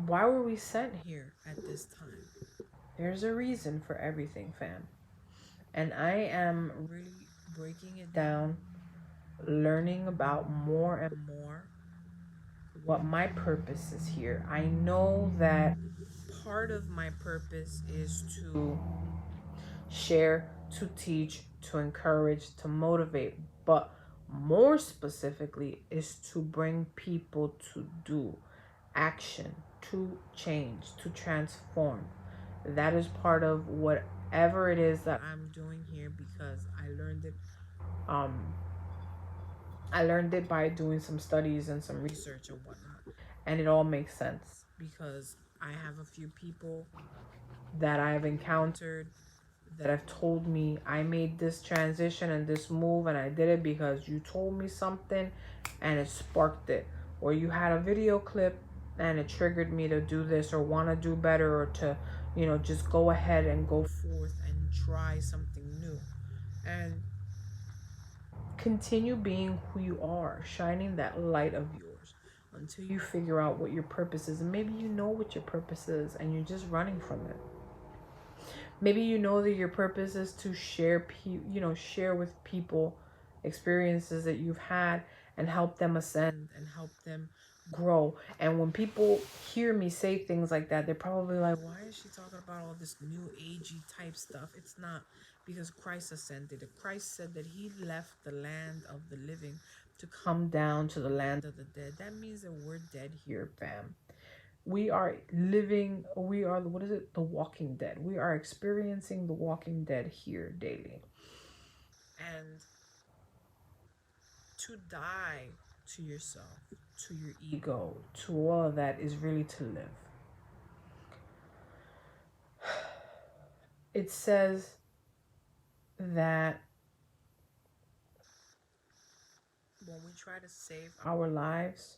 why were we sent here at this time. There's a reason for everything, fam. And I am really breaking it down, learning about more and more what my purpose is here. I know that part of my purpose is to share, to teach, to encourage, to motivate, but more specifically is to bring people to do action, to change, to transform. That is part of whatever it is that I'm doing here, because um I learned it by doing some studies and some research and whatnot. And it all makes sense, because I have a few people that I've encountered that have told me, I made this transition and this move and I did it because you told me something and it sparked it. Or you had a video clip and it triggered me to do this or want to do better, or to, just go ahead and go forth and try something new. And continue being who you are, shining that light of yours until you figure out what your purpose is. And maybe you know what your purpose is and you're just running from it. Maybe you know that your purpose is to share with people experiences that you've had and help them ascend and help them grow. And when people hear me say things like that, they're probably like, why is she talking about all this new agey type stuff? It's not, because Christ ascended. Christ said that he left the land of the living to come down to the land of the dead. That means that we're dead here, fam. We are living, we are, what is it? The Walking Dead. We are experiencing the Walking Dead here daily. And to die to yourself, to your ego, to all of that is really to live. It says that when we try to save our lives,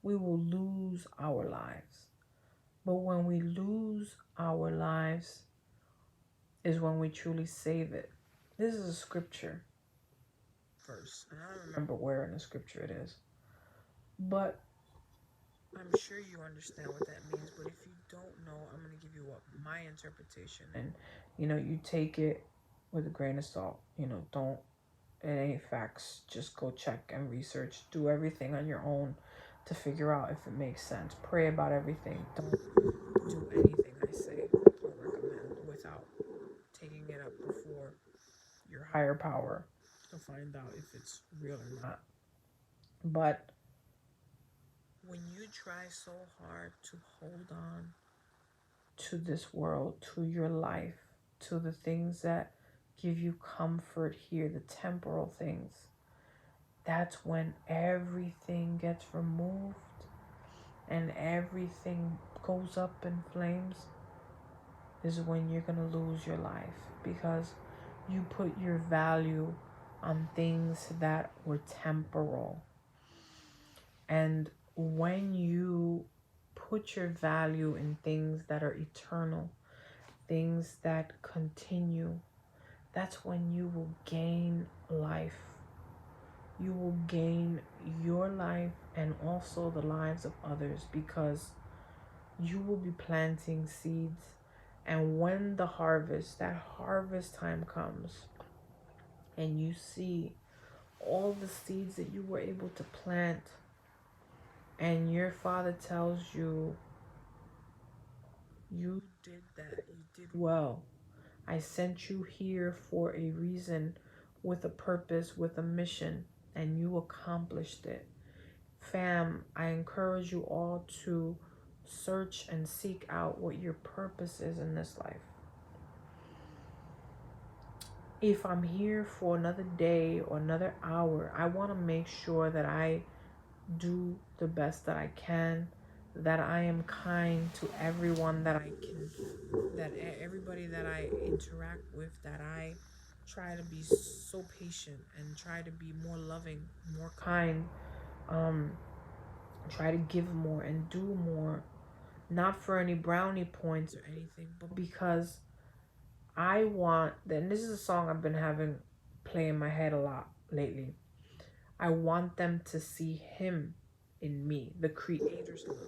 we will lose our lives. But when we lose our lives is when we truly save it. This is a scripture verse, and I don't remember where in the scripture it is, but I'm sure you understand what that means. But if you don't know, I'm going to give you my interpretation, and you take it with a grain of salt. Don't, it ain't facts. Just go check and research. Do everything on your own to figure out if it makes sense. Pray about everything. Don't do anything I say or recommend without taking it up before your higher power to find out if it's real or not. But when you try so hard to hold on to this world, to your life, to the things that give you comfort here, the temporal things, that's when everything gets removed and everything goes up in flames, is when you're going to lose your life, because you put your value on things that were temporal. And when you put your value in things that are eternal, things that continue, that's when you will gain life. You will gain your life and also the lives of others, because you will be planting seeds. And when that harvest time comes, and you see all the seeds that you were able to plant, and your father tells you, you did that, you did well. I sent you here for a reason, with a purpose, with a mission, and you accomplished it. Fam, I encourage you all to search and seek out what your purpose is in this life. If I'm here for another day or another hour, I want to make sure that I do the best that I can, that I am kind to everyone that I can, that everybody that I interact with, that I try to be so patient and try to be more loving, more kind, um, try to give more and do more, not for any brownie points or anything, but because I want, and this is a song I've been having play in my head a lot lately. I want them to see him in me, the creator's love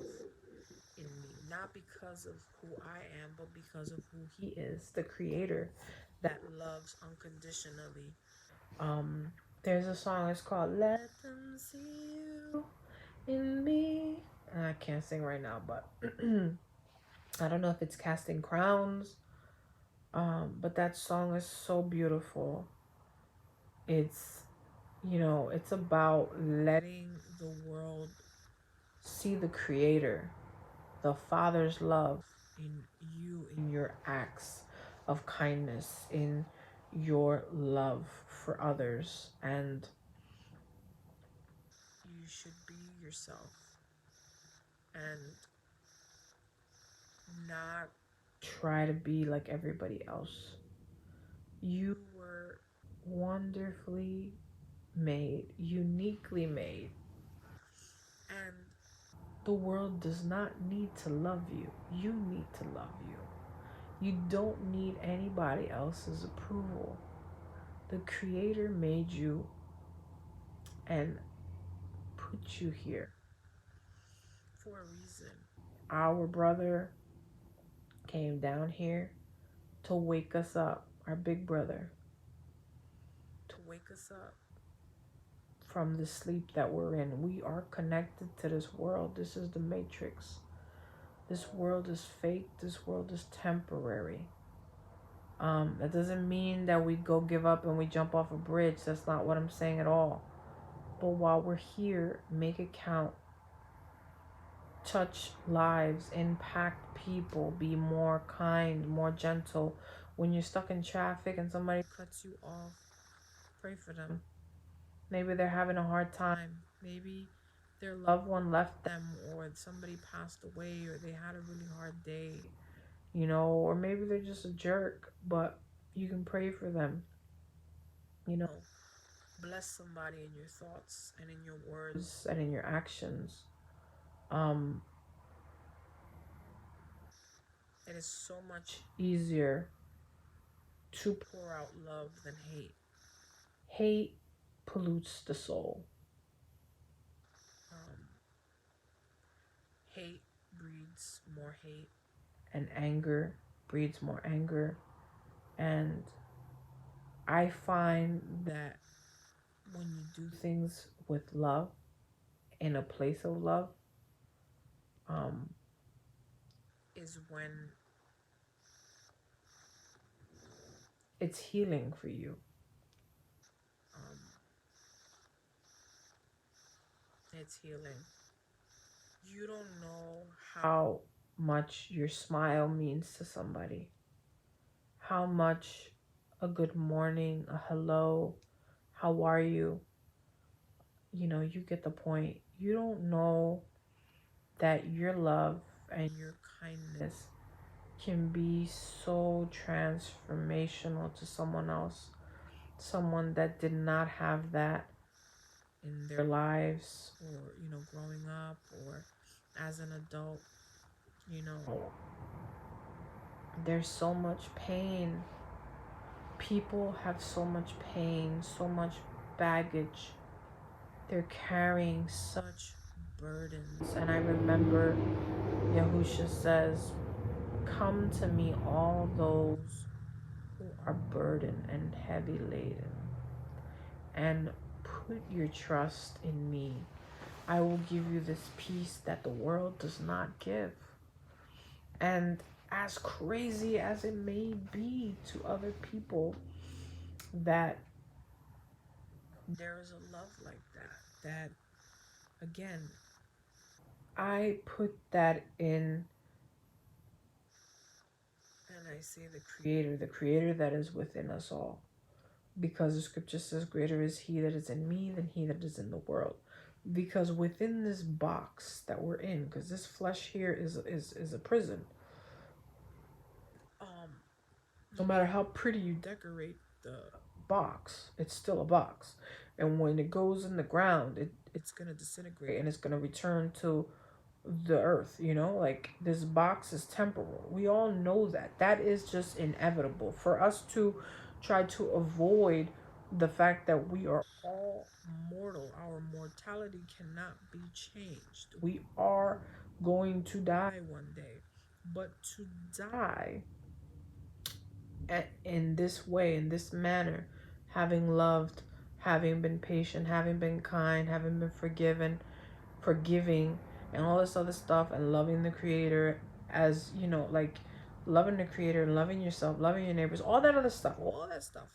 in me, not because of who I am, but because of who he is, the creator that loves unconditionally. Um, there's a song, it's called Let Them See You in Me. And I can't sing right now, but I don't know if it's Casting Crowns. But that song is so beautiful. It's, it's about letting the world see the creator, the Father's love in you, in your acts of kindness, in your love for others. And you should be yourself and not try to be like everybody else. You were wonderfully made, uniquely made. And the world does not need to love you. You need to love you. You don't need anybody else's approval. The Creator made you and put you here for a reason. Our brother came down here to wake us up, our big brother, to wake us up from the sleep that we're in. We are connected to this world. This is the matrix. This world is fake. This world is temporary. That doesn't mean that we go give up and we jump off a bridge. That's not what I'm saying at all. But while we're here, make it count. Touch lives, impact people, be more kind, more gentle. When you're stuck in traffic and somebody cuts you off, pray for them. Maybe they're having a hard time. Maybe their loved one left them, or somebody passed away, or they had a really hard day, or maybe they're just a jerk, but you can pray for them. Bless somebody in your thoughts and in your words and in your actions. It is so much easier to pour out love than hate. Hate pollutes the soul. Hate breeds more hate, and anger breeds more anger. And I find that when you do things with love, in a place of love, is when it's healing for you. It's healing. You don't know how much your smile means to somebody. How much a good morning, a hello, how are you? You get the point. You don't know that your love and your kindness can be so transformational to someone else. Someone that did not have that in their lives, or, growing up, or as an adult. There's so much pain. People have so much pain, so much baggage. They're carrying such burdens. And I remember Yahusha says, "Come to me, all those who are burdened and heavy laden, and put your trust in me. I will give you this peace that the world does not give." And as crazy as it may be to other people, that there is a love like that again, I put that in, and I say the creator that is within us all. Because the scripture says, greater is he that is in me than he that is in the world. Because within this box that we're in, because this flesh here is a prison. Um, no matter how pretty you decorate the box, it's still a box. And when it goes in the ground, it's gonna disintegrate and it's gonna return to the earth, you know, like this box is temporal. We all know that. That is just inevitable. For us to try to avoid the fact that we are all mortal, our mortality cannot be changed. We are going to die one day. But to die in this way, in this manner, having loved, having been patient, having been kind, having been forgiving, and all this other stuff, and loving the creator, as you know, like loving the creator, loving yourself, loving your neighbors, all that other stuff, all that stuff.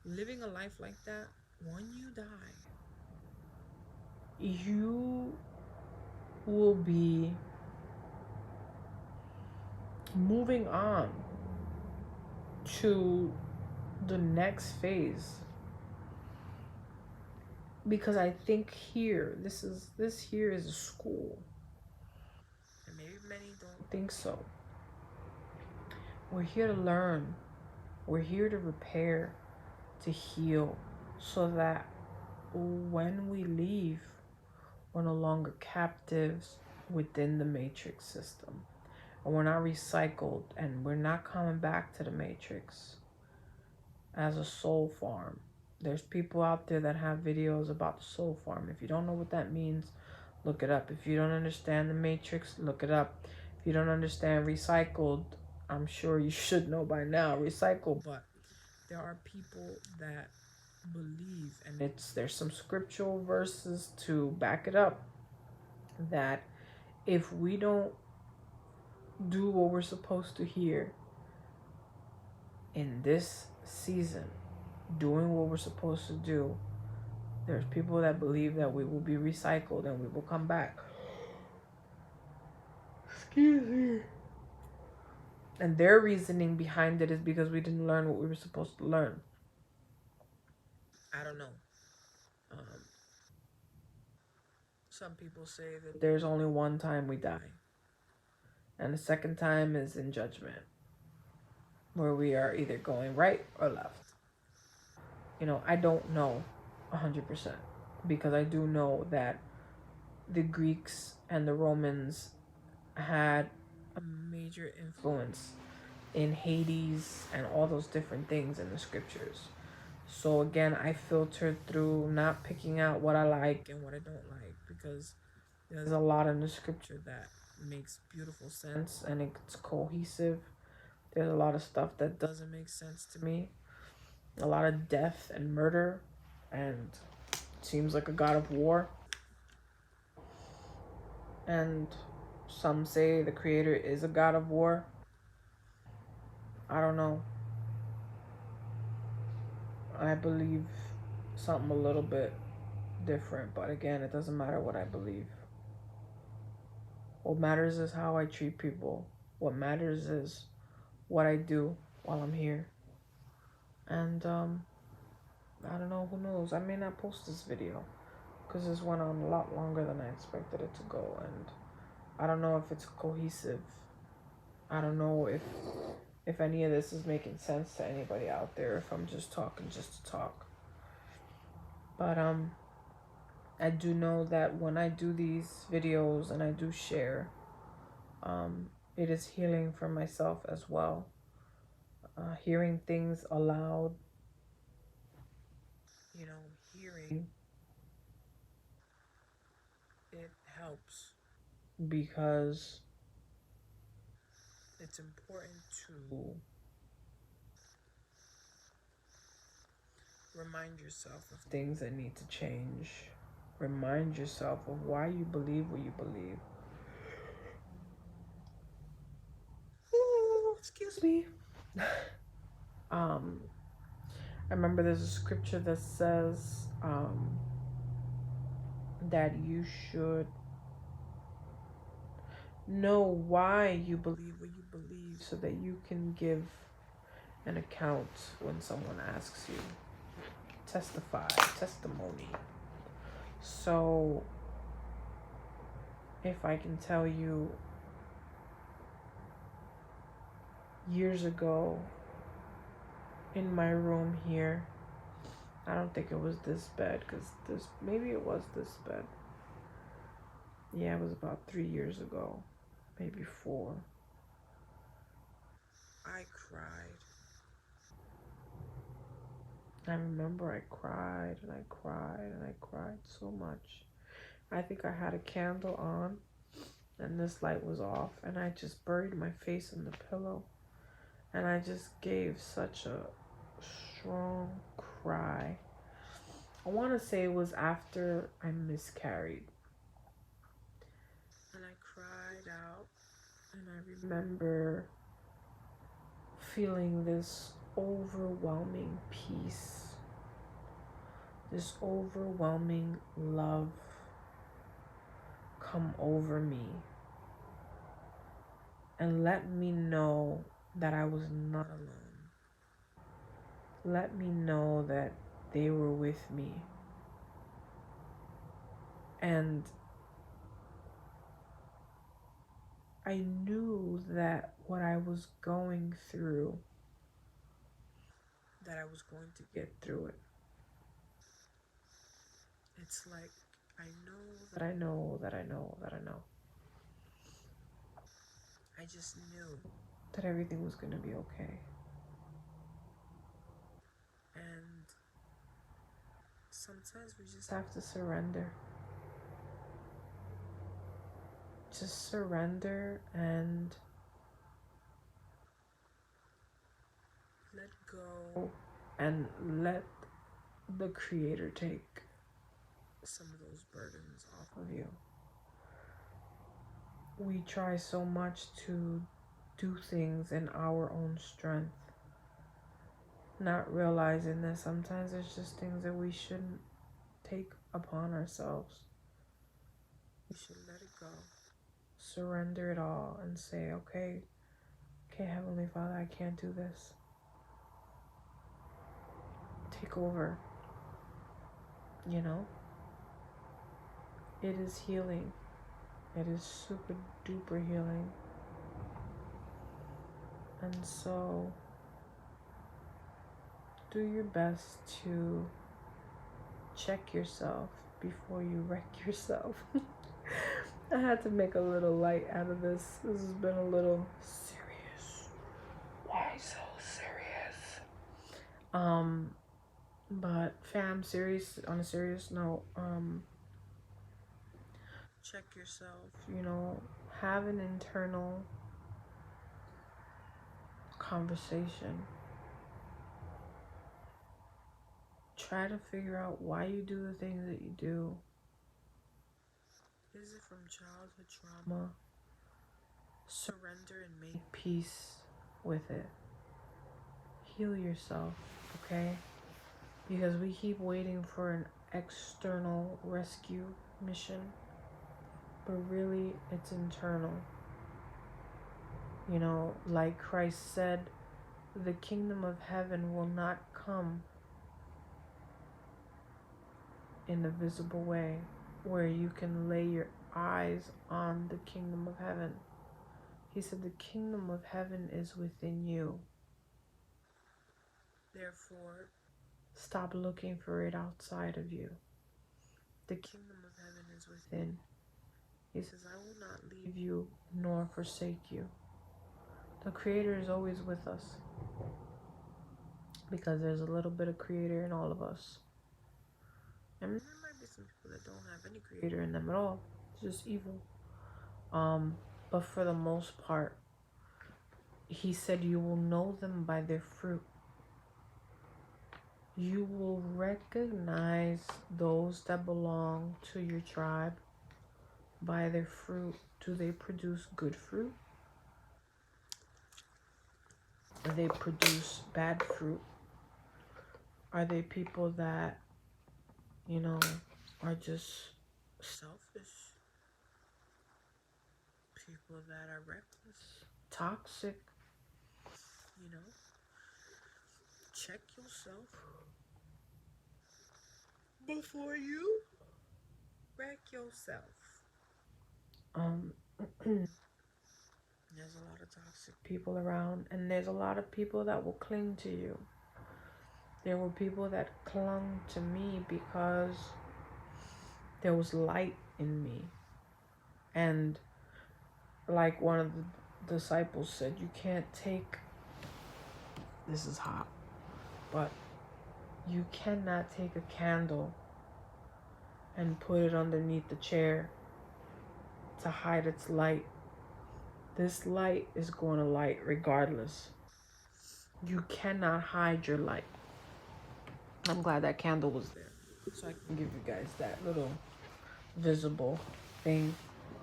Living a life like that, when you die, you will be moving on to the next phase. Because I think here, this here is a school. And maybe many don't think so. We're here to learn. We're here to repair, to heal, so that when we leave, we're no longer captives within the matrix system. And we're not recycled, and we're not coming back to the matrix as a soul farm. There's people out there that have videos about the soul farm. If you don't know what that means, look it up. If you don't understand the matrix, look it up. If you don't understand recycled, I'm sure you should know by now, recycle. But there are people that believe, and there's some scriptural verses to back it up, that if we don't do what we're supposed to here in this season, doing what we're supposed to do, there's people that believe that we will be recycled and we will come back. Excuse me. And their reasoning behind it is because we didn't learn what we were supposed to learn. I don't know. Um, some people say that there's only one time we die, and the second time is in judgment, where we are either going right or left. You know, I don't know 100%, because I do know that the Greeks and the Romans had a major influence in Hades and all those different things in the scriptures. So again, I filtered through not picking out what I like and what I don't like, because there's a lot in the scripture that makes beautiful sense and it's cohesive. There's a lot of stuff that doesn't make sense to me. A lot of death and murder, and seems like a god of war. And some say the creator is a god of war. I don't know. I believe something a little bit different, but again, it doesn't matter what I believe. What matters is how I treat people. What matters is what I do while I'm here. And I don't know, who knows? I may not post this video because this went on a lot longer than I expected it to go, and I don't know if it's cohesive. I don't know if any of this is making sense to anybody out there, if I'm just talking just to talk. But I do know that when I do these videos and I do share, it is healing for myself as well. Hearing things aloud, you know, hearing it helps, because it's important to remind yourself of things that need to change. Remind yourself of why you believe what you believe. Ooh, excuse me. I remember there's a scripture that says, that you should know why you believe what you believe so that you can give an account when someone asks you. Testify, testimony. So, if I can tell you, years ago in my room here, I don't think it was this bed, because maybe it was this bed. Yeah, it was about 3 years ago, maybe 4. I cried. I remember I cried and I cried and I cried so much. I think I had a candle on and this light was off, and I just buried my face in the pillow, and I just gave such a strong cry. I want to say it was after I miscarried, and I cried out, and I remember feeling this overwhelming peace, this overwhelming love come over me and let me know that I was not alone. Let me know that they were with me. And I knew that what I was going through, that I was going to get through it. It's like, I know that I know that I know that I know. I just knew that everything was going to be okay. And sometimes we just have to surrender. Just surrender and let go and let the Creator take some of those burdens off of you. We try so much to do things in our own strength, not realizing that sometimes it's just things that we shouldn't take upon ourselves. We should let it go, surrender it all, and say, okay, Heavenly Father, I can't do this. Take over. You know? It is healing. It is super duper healing. And so, do your best to check yourself before you wreck yourself. I had to make a little light out of this. This has been a little serious. Why so serious? But fam, on a serious note, check yourself, have an internal conversation. Try to figure out why you do the things that you do. Is it from childhood trauma? Surrender and make peace with it. Heal yourself, okay? Because we keep waiting for an external rescue mission, but really it's internal. Like Christ said, the kingdom of heaven will not come in a visible way where you can lay your eyes on the kingdom of heaven. He said the kingdom of heaven is within you. Therefore, stop looking for it outside of you. The kingdom of heaven is within. He says, I will not leave you nor forsake you. The Creator is always with us, because there's a little bit of Creator in all of us. And there might be some people that don't have any Creator in them at all. It's just evil. But for the most part, He said you will know them by their fruit. You will recognize those that belong to your tribe by their fruit. Do they produce good fruit? Do they produce bad fruit? Are they people that, are just selfish, people that are reckless, toxic. You know, check yourself before you wreck yourself. Um, there's a lot of toxic people around, and there's a lot of people that will cling to you. There were people that clung to me because there was light in me. And like one of the disciples said, you can't take, this is hot, but you cannot take a candle and put it underneath the chair to hide its light. This light is going to light regardless. You cannot hide your light. I'm glad that candle was there, so I can give you guys that little visible thing.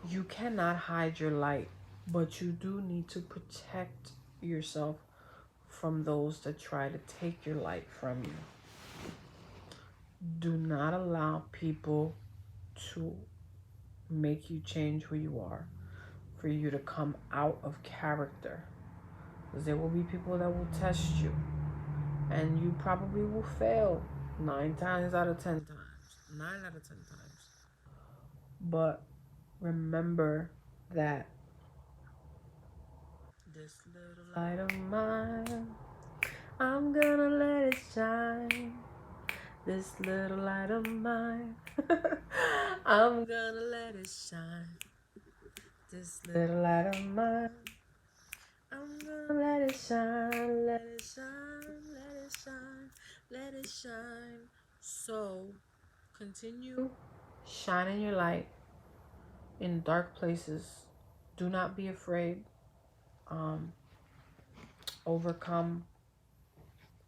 You cannot hide your light, but you do need to protect yourself from those that try to take your light from you. Do not allow people to make you change who you are, for you to come out of character. Because there will be people that will test you, and you probably will fail 9 times out of 10 times. 9 out of 10 times. But remember that this little light of mine, I'm gonna let it shine. This little light of mine, I'm gonna let it shine. This little light of mine, I'm gonna let it shine, let it shine, let it shine, let it shine. So, continue shining your light in dark places. Do not be afraid. Overcome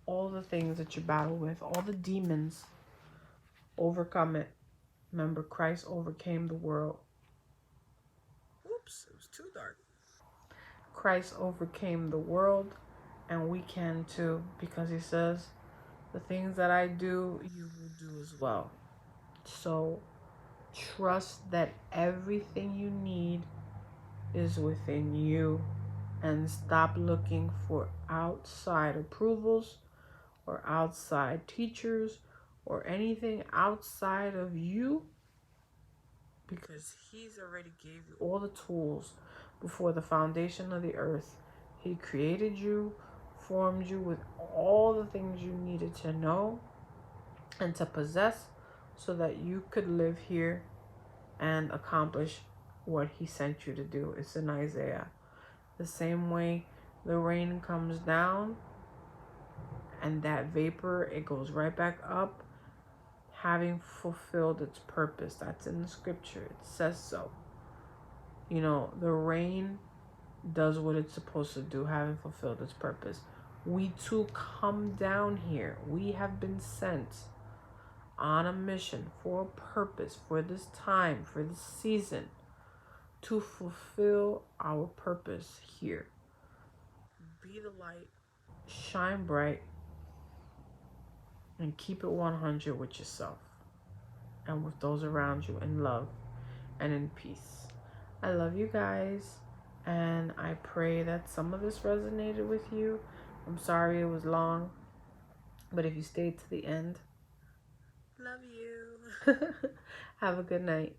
all the things that you battle with, all the demons. Overcome it. Remember, Christ overcame the world. Oops, it was too dark. Christ overcame the world, and we can too, because he says, the things that I do, you will do as well. So trust that everything you need is within you, and stop looking for outside approvals or outside teachers or anything outside of you, because he's already gave you all the tools before the foundation of the earth. He created you, formed you with all the things you needed to know and to possess so that you could live here and accomplish what he sent you to do. It's in Isaiah. The same way the rain comes down and that vapor, it goes right back up, having fulfilled its purpose. That's in the scripture. It says so. You know, the rain does what it's supposed to do, having fulfilled its purpose. We too come down here. We have been sent on a mission for a purpose, for this time, for this season, to fulfill our purpose here. Be the light, shine bright, and keep it 100 with yourself and with those around you, in love and in peace. I love you guys, and I pray that some of this resonated with you. I'm sorry it was long, but if you stayed to the end, love you. Have a good night.